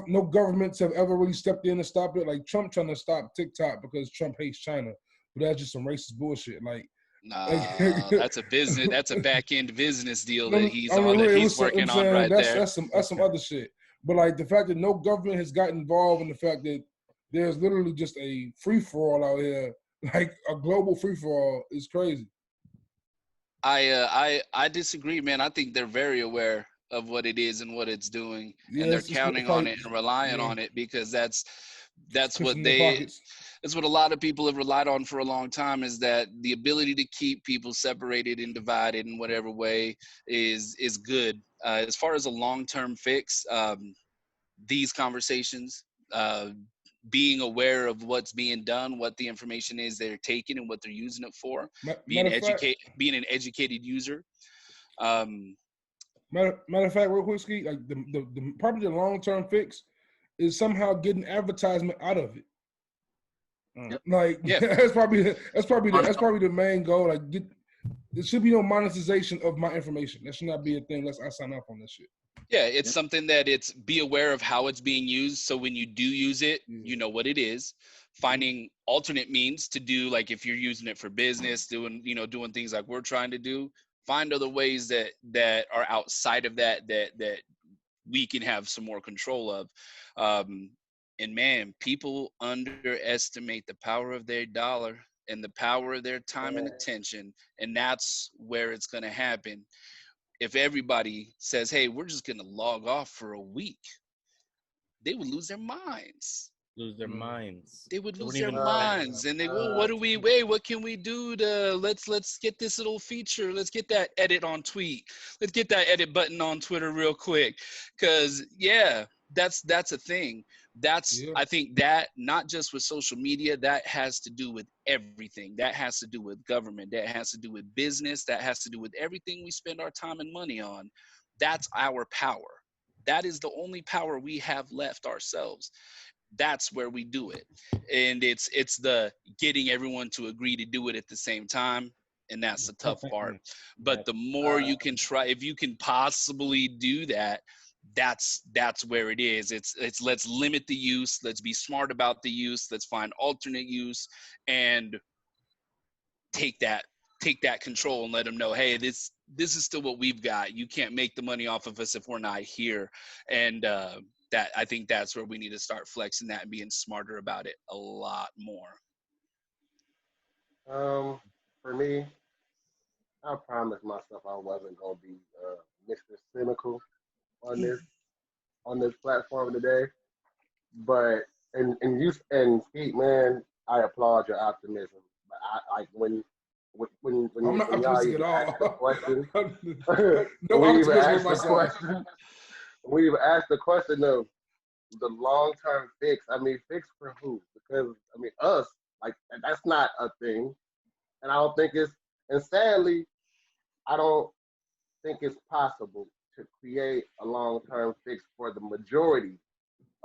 no governments have ever really stepped in to stop it. Like Trump trying to stop TikTok because Trump hates China, but that's just some racist bullshit. Like, that's a business. That's a back end business deal that he's working on right there. That's some other shit. But like the fact that no government has gotten involved in the fact that there's literally just a free for all out here, like a global free for all, is crazy. I disagree, man. I think they're very aware of what it is and what it's doing, and they're counting on it and relying on it because that's what that's what a lot of people have relied on for a long time, is that the ability to keep people separated and divided in whatever way is good. As far as a long-term fix, these conversations, being aware of what's being done, what the information is they're taking and what they're using it for, being an educated user. Matter of fact, real quick, Skeet, like the probably the long-term fix is somehow getting advertisement out of it. Like that's probably the main goal. Like there should be no monetization of my information. That should not be a thing unless I sign up on this shit. Yeah, it's something that it's be aware of how it's being used. So when you do use it, you know what it is. Finding alternate means to do, like if you're using it for business, doing things like we're trying to do, find other ways that are outside of that we can have some more control of. And man, people underestimate the power of their dollar and the power of their time and attention. And that's where it's going to happen. If everybody says, hey, we're just going to log off for a week, they would lose their minds. They would lose their minds. And they go, what can we do to let's get this little feature. Let's get that edit on tweet. Let's get that edit button on Twitter real quick. Cause that's a thing. I think that not just with social media, that has to do with everything. That has to do with government. That has to do with business. That has to do with everything we spend our time and money on. That's our power. That is the only power we have left ourselves. That's where we do it. And it's the getting everyone to agree to do it at the same time. And that's the tough part. But the more you can try, if you can possibly do that, that's where it is. It's let's limit the use. Let's be smart about the use. Let's find alternate use and take that control and let them know, hey, this is still what we've got. You can't make the money off of us if we're not here. And that I think that's where we need to start flexing that and being smarter about it a lot more. For me, I promised myself I wasn't gonna be Mr. Cynical. on this platform today. But and Skeet, man, I applaud your optimism. But I like I'm not when y'all optimistic even at ask the all. question, No we even optimism on ask my the side. question. We even ask the question of the long-term fix. I mean, fix for who? Because I mean, us, like that's not a thing, and I don't think it's. And sadly, I don't think it's possible to create a long-term fix for the majority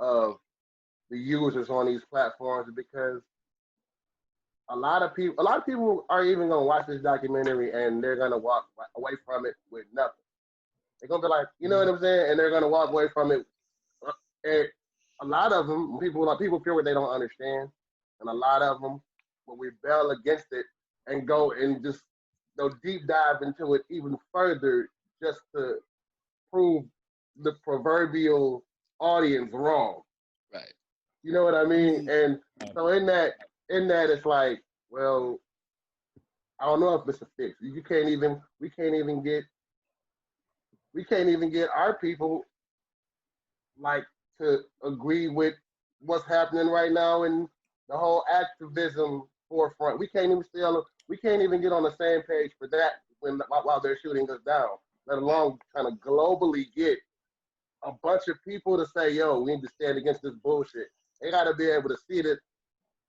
of the users on these platforms, because a lot of people are even gonna watch this documentary and they're gonna walk away from it with nothing. They're gonna be like, you know what I'm saying, and they're gonna walk away from it. And a lot of them, people feel what they don't understand, and a lot of them will rebel against it and go and just deep dive into it even further, just to prove the proverbial audience wrong. Right. You know what I mean? And so in that, it's like, well, I don't know if it's a fix. We can't even get our people like to agree with what's happening right now in the whole activism forefront. We can't even get on the same page for that while they're shooting us down, let alone kind of globally get a bunch of people to say, yo, we need to stand against this bullshit. They got to be able to see that.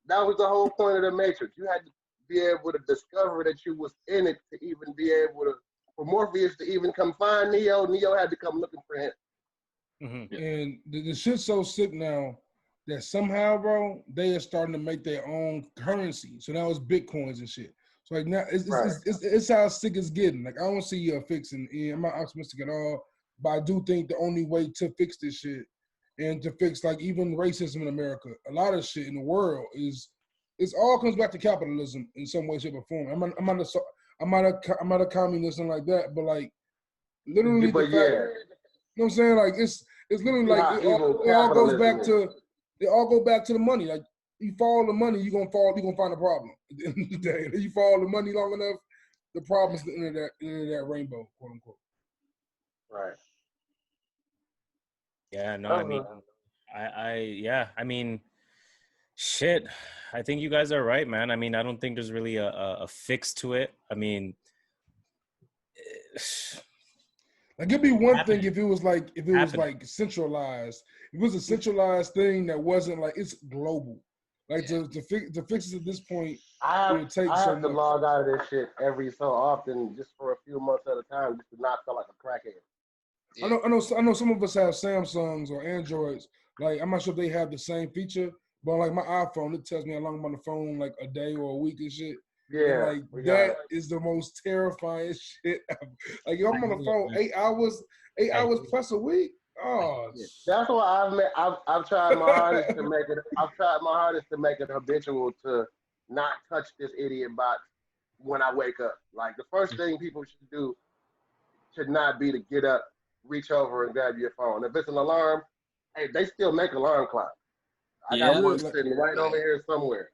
That was the whole point of the Matrix. You had to be able to discover that you was in it to even be able to, for Morpheus to even come find Neo. Neo had to come looking for him. Mm-hmm. And the shit's so sick now that somehow, bro, they are starting to make their own currency. So now it's Bitcoins and shit. So like now, it's how sick it's getting. Like I don't see you fixing. I'm not optimistic at all, but I do think the only way to fix this shit and to fix like even racism in America, a lot of shit in the world it's all comes back to capitalism in some way, shape, or form. I'm not a communist and like that, but like literally But the fact, you know what I'm saying? Like it's literally like it all goes back to the money. Like you follow the money, you're gonna find a problem at the end of the day. If you follow the money long enough, the problem's the end of that rainbow, quote unquote. Right. Yeah, no, I mean, I mean, shit. I think you guys are right, man. I mean, I don't think there's really a fix to it. I mean, like it'd be one thing if it was like centralized. If it was a centralized thing that wasn't like it's global. Like to fix it at this point, I it would take have to log out of this shit every so often, just for a few months at a time, just to not feel like a crackhead. Yeah. I know some of us have Samsungs or Androids. Like I'm not sure if they have the same feature, but like my iPhone, it tells me how long I'm on the phone, like a day or a week and shit. Yeah, and like that is the most terrifying shit ever. Like I'm on the phone 8 hours plus a week. Oh, that's why I've tried my hardest to make it. I've tried my hardest to make it habitual to not touch this idiot box when I wake up. Like the first thing people should do should not be to get up, reach over, and grab your phone. If it's an alarm, hey, they still make alarm clocks. I got one sitting right over here somewhere.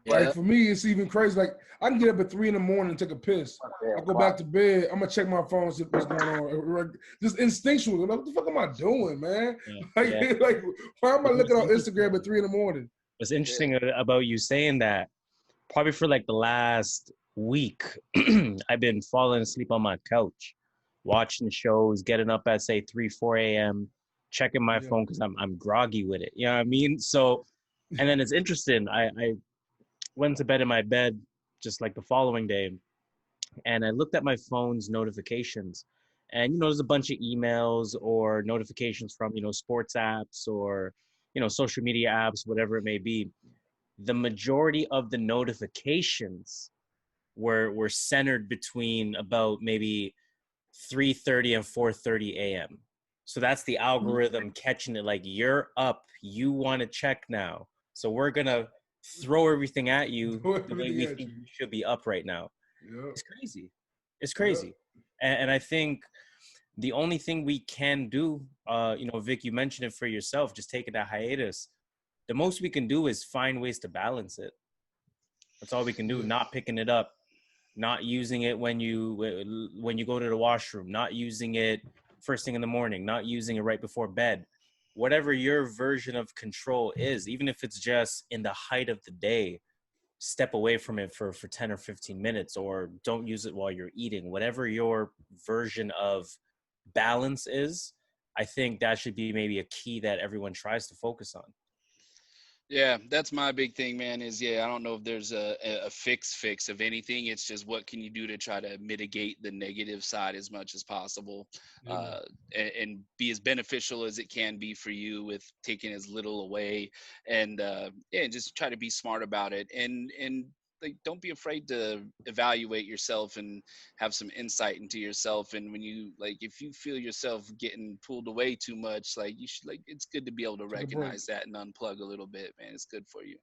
Like for me, it's even crazy. Like I can get up at 3 a.m. and take a piss. I go back to bed. I'm gonna check my phone and see what's going on. Just instinctual. Like, what the fuck am I doing, man? Like why am I looking on Instagram at 3 a.m? What's interesting about you saying that? Probably for like the last week, I've been falling asleep on my couch, watching shows, getting up at say 3, 4 a.m., checking my phone because I'm groggy with it. You know what I mean? So, and then it's interesting. I went to bed in my bed just like the following day, and I looked at my phone's notifications, and there's a bunch of emails or notifications from sports apps or social media apps, whatever it may be. The majority of the notifications were centered between about maybe 3:30 and 4:30 a.m. So that's the algorithm catching it, like, you're up, you want to check now, so we're gonna throw everything at you the way we think you should be up right now. It's crazy. And I think the only thing we can do, Vic, you mentioned it for yourself, just taking that hiatus. The most we can do is find ways to balance it. That's all we can do. Not picking it up, not using it when you go to the washroom, not using it first thing in the morning, not using it right before bed. Whatever your version of control is, even if it's just in the height of the day, step away from it for 10 or 15 minutes, or don't use it while you're eating. Whatever your version of balance is, I think that should be maybe a key that everyone tries to focus on. Yeah, that's my big thing, man, is, I don't know if there's a fix of anything. It's just what can you do to try to mitigate the negative side as much as possible, and be as beneficial as it can be for you with taking as little away, and just try to be smart about it. And like, don't be afraid to evaluate yourself and have some insight into yourself. And when you, like, if you feel yourself getting pulled away too much, like, you should, like, it's good to be able to recognize that and unplug a little bit, man. It's good for you.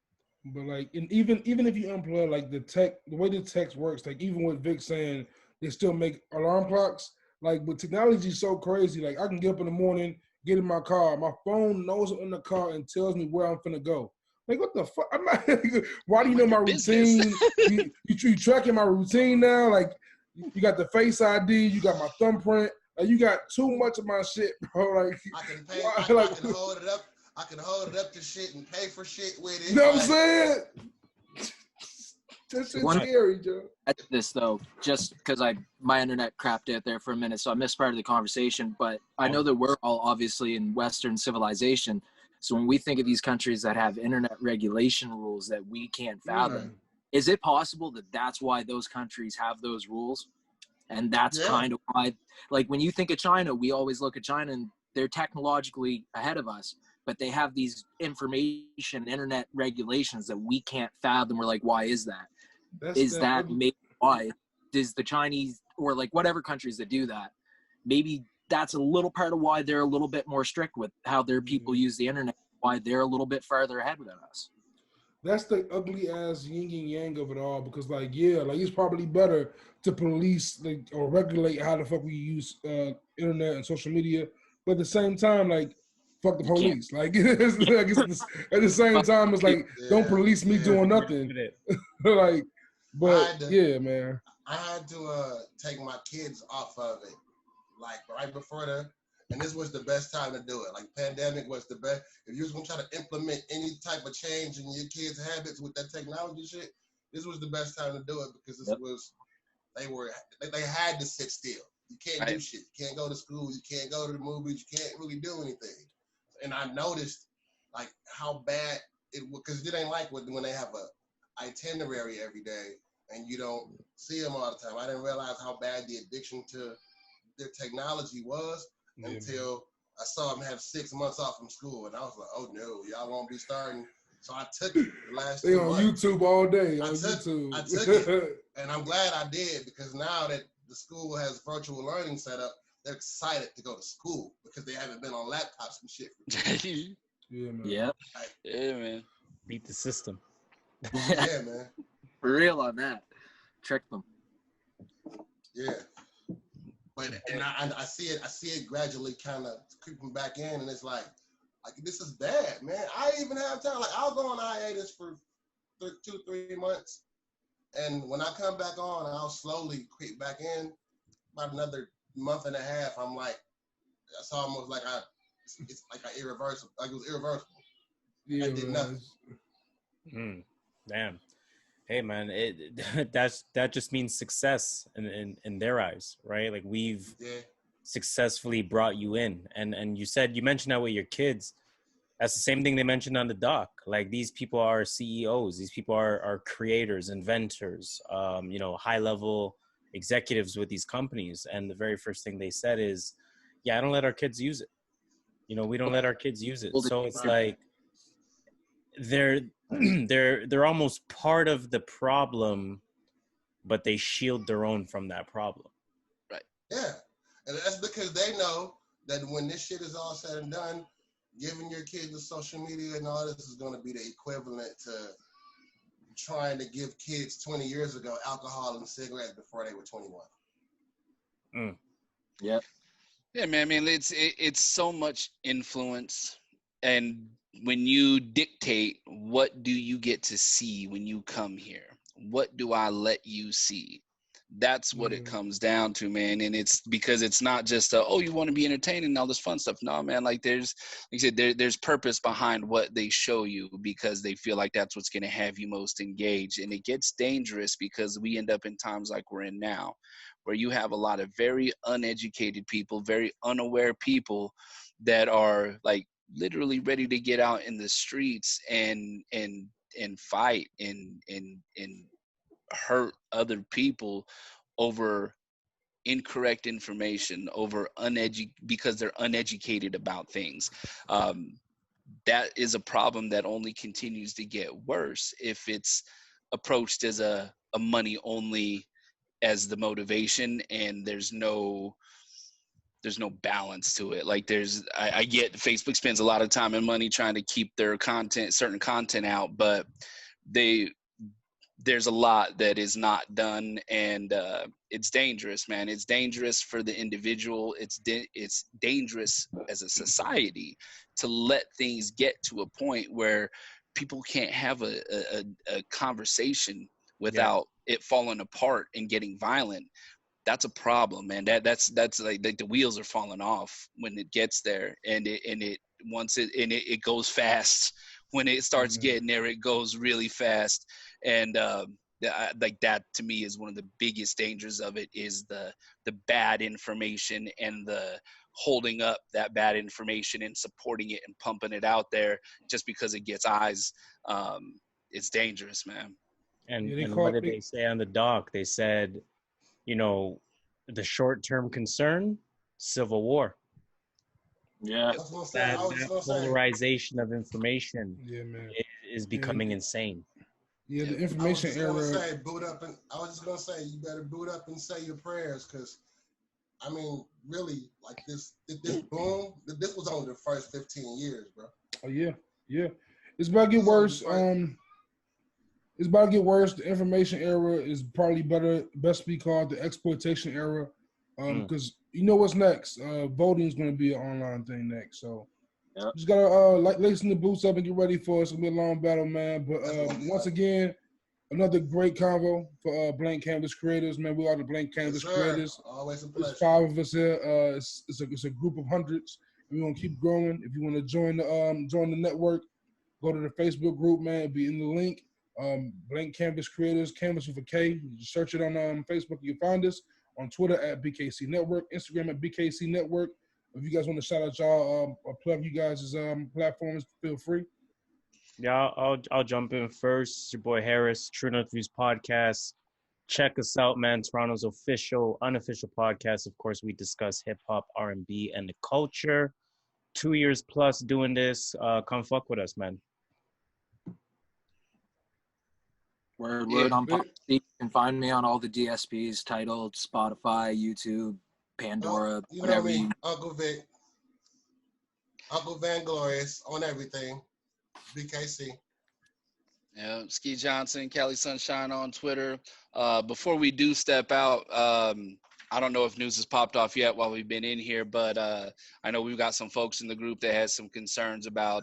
But like, and even if you unplug, like the way the text works, like even with Vic saying they still make alarm clocks, like, but technology is so crazy. Like, I can get up in the morning, get in my car, my phone knows I'm in the car and tells me where I'm finna go. Like, what the fuck? I'm not. Why do you know my routine? you tracking my routine now? Like, you got the Face ID, you got my thumbprint. Like, you got too much of my shit, bro. Like, I can pay. I can hold it up. I can hold it up to shit and pay for shit with it. You know what I'm saying? That's scary, Joe. This though, just because my internet crapped out there for a minute, so I missed part of the conversation. But I know that we're all obviously in Western civilization. So when we think of these countries that have internet regulation rules that we can't fathom, is it possible that that's why those countries have those rules? And that's kind of why, like, when you think of China, we always look at China and they're technologically ahead of us, but they have these information, internet regulations that we can't fathom. We're like, why is that? Maybe why? Does the Chinese, or like whatever countries that do that, maybe that's a little part of why they're a little bit more strict with how their people use the internet, why they're a little bit farther ahead than us. That's the ugly ass yin and yang of it all, because like, it's probably better to police, like, or regulate how the fuck we use internet and social media, but at the same time, like, fuck the police. Like, it's at the same time, it's like, don't police me doing nothing. Like, but man. I had to take my kids off of it, like, right before and this was the best time to do it. Like, pandemic was the best. If you was gonna try to implement any type of change in your kids' habits with that technology shit, this was the best time to do it, because they had to sit still. You can't do shit. You can't go to school. You can't go to the movies. You can't really do anything. And I noticed, like, how bad it was, because it ain't like when they have a itinerary every day and you don't see them all the time. I didn't realize how bad the addiction to their technology was until I saw them have 6 months off from school, and I was like, oh no, y'all won't be starting. So I took it the last 2 months. They on YouTube all day. I took it, and I'm glad I did, because now that the school has virtual learning set up, they're excited to go to school because they haven't been on laptops and shit. Yeah, man. Yeah, man. Beat the system. Yeah, man. For real on that. Trick them. Yeah. But and I see it gradually kind of creeping back in, and it's like this is bad, man. I even have time. Like, I'll go on hiatus for 2-3 months, and when I come back on, I'll slowly creep back in. About another month and a half, I'm like, it's almost like it's like irreversible. Like, it was irreversible. Yeah, I did nothing. Damn. Hey man, that just means success in their eyes, right? Like, we've successfully brought you in, and you mentioned that with your kids. That's the same thing they mentioned on the doc. Like, these people are CEOs, these people are creators, inventors, high level executives with these companies, and the very first thing they said is, I don't let our kids use it. We don't let our kids use it. So it's like they're almost part of the problem, but they shield their own from that problem. Right. Yeah. And that's because they know that when this shit is all said and done, giving your kids the social media and all this is going to be the equivalent to trying to give kids 20 years ago alcohol and cigarettes before they were 21. Yep. Yeah, man. I mean, it's so much influence, and when you dictate, what do you get to see when you come here? What do I let you see? That's what it comes down to, man. And it's because it's not just oh, you want to be entertained and all this fun stuff. No, man, like there's, like I said, there's purpose behind what they show you, because they feel like that's what's going to have you most engaged. And it gets dangerous because we end up in times like we're in now, where you have a lot of very uneducated people, very unaware people that are like literally ready to get out in the streets and fight and hurt other people over incorrect information, over because they're uneducated about things. That is a problem that only continues to get worse if it's approached as a money only as the motivation, and there's no balance to it. Like I get Facebook spends a lot of time and money trying to keep their certain content out, but there's a lot that is not done, and it's dangerous, man. It's dangerous for the individual. It's dangerous as a society to let things get to a point where people can't have a conversation without it falling apart and getting violent. That's a problem, man. That's like the wheels are falling off when it gets there, and it goes fast. When it starts getting there, it goes really fast. And like that to me is one of the biggest dangers of it, is the bad information and the holding up that bad information and supporting it and pumping it out there just because it gets eyes. It's dangerous, man. And what did they say on the doc? They said, the short-term concern, civil war. Yeah. That polarization of information is becoming insane. Yeah, the information era. I was just gonna say, you better boot up and say your prayers, because I mean, really, like this boom, this was only the first 15 years, bro. Oh yeah. It's about to get worse. It's about to get worse. The information era is probably best to be called the exploitation era. Because you know what's next? Voting is going to be an online thing next. So just got to lacing the boots up and get ready for it. It's going to be a long battle, man. But once again, another great convo for Blank Canvas Creators, man. We are the Blank Canvas Creators. Always a pleasure. There's 5 of us here. It's a group of hundreds. We're going to keep growing. If you want to join the network, go to the Facebook group, man. It'll be in the link. Blank Canvas Creators, Canvas with a K. You search it on Facebook, you can find us. On Twitter at BKC Network, Instagram at BKC Network. If you guys want to shout out y'all or plug you guys' platforms, feel free. Yeah, I'll jump in first. It's your boy Harris, True North Views Podcast. Check us out, man. Toronto's unofficial podcast. Of course, we discuss hip hop, R&B, and the culture. 2 years plus doing this. Come fuck with us, man. Word on Poppa C. You can find me on all the DSPs, Tidal, Spotify, YouTube, Pandora, whatever. Uncle Vick, Uncle Van Glorious, on everything. BKC. Yeah, Skeet Johnson, Cali Sunshine on Twitter. Before we do step out, I don't know if news has popped off yet while we've been in here, but I know we've got some folks in the group that has some concerns about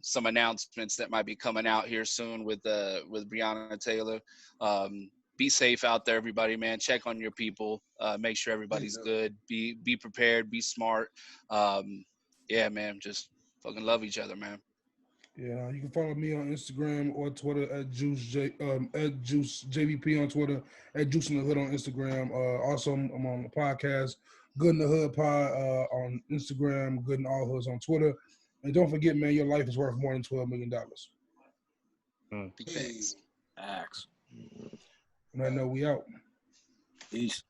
some announcements that might be coming out here soon with Breonna Taylor. Be safe out there, everybody, man. Check on your people. Make sure everybody's good. Be prepared. Be smart. Yeah, man. Just fucking love each other, man. Yeah, you can follow me on Instagram or Twitter at JuiceJVP on Twitter, at Juice in the Hood on Instagram. Also, I'm on the podcast, Good in the Hood Pod on Instagram, Good in All Hoods on Twitter. And don't forget, man, your life is worth more than $12 million. Big thanks. Facts. And I know we out. Peace.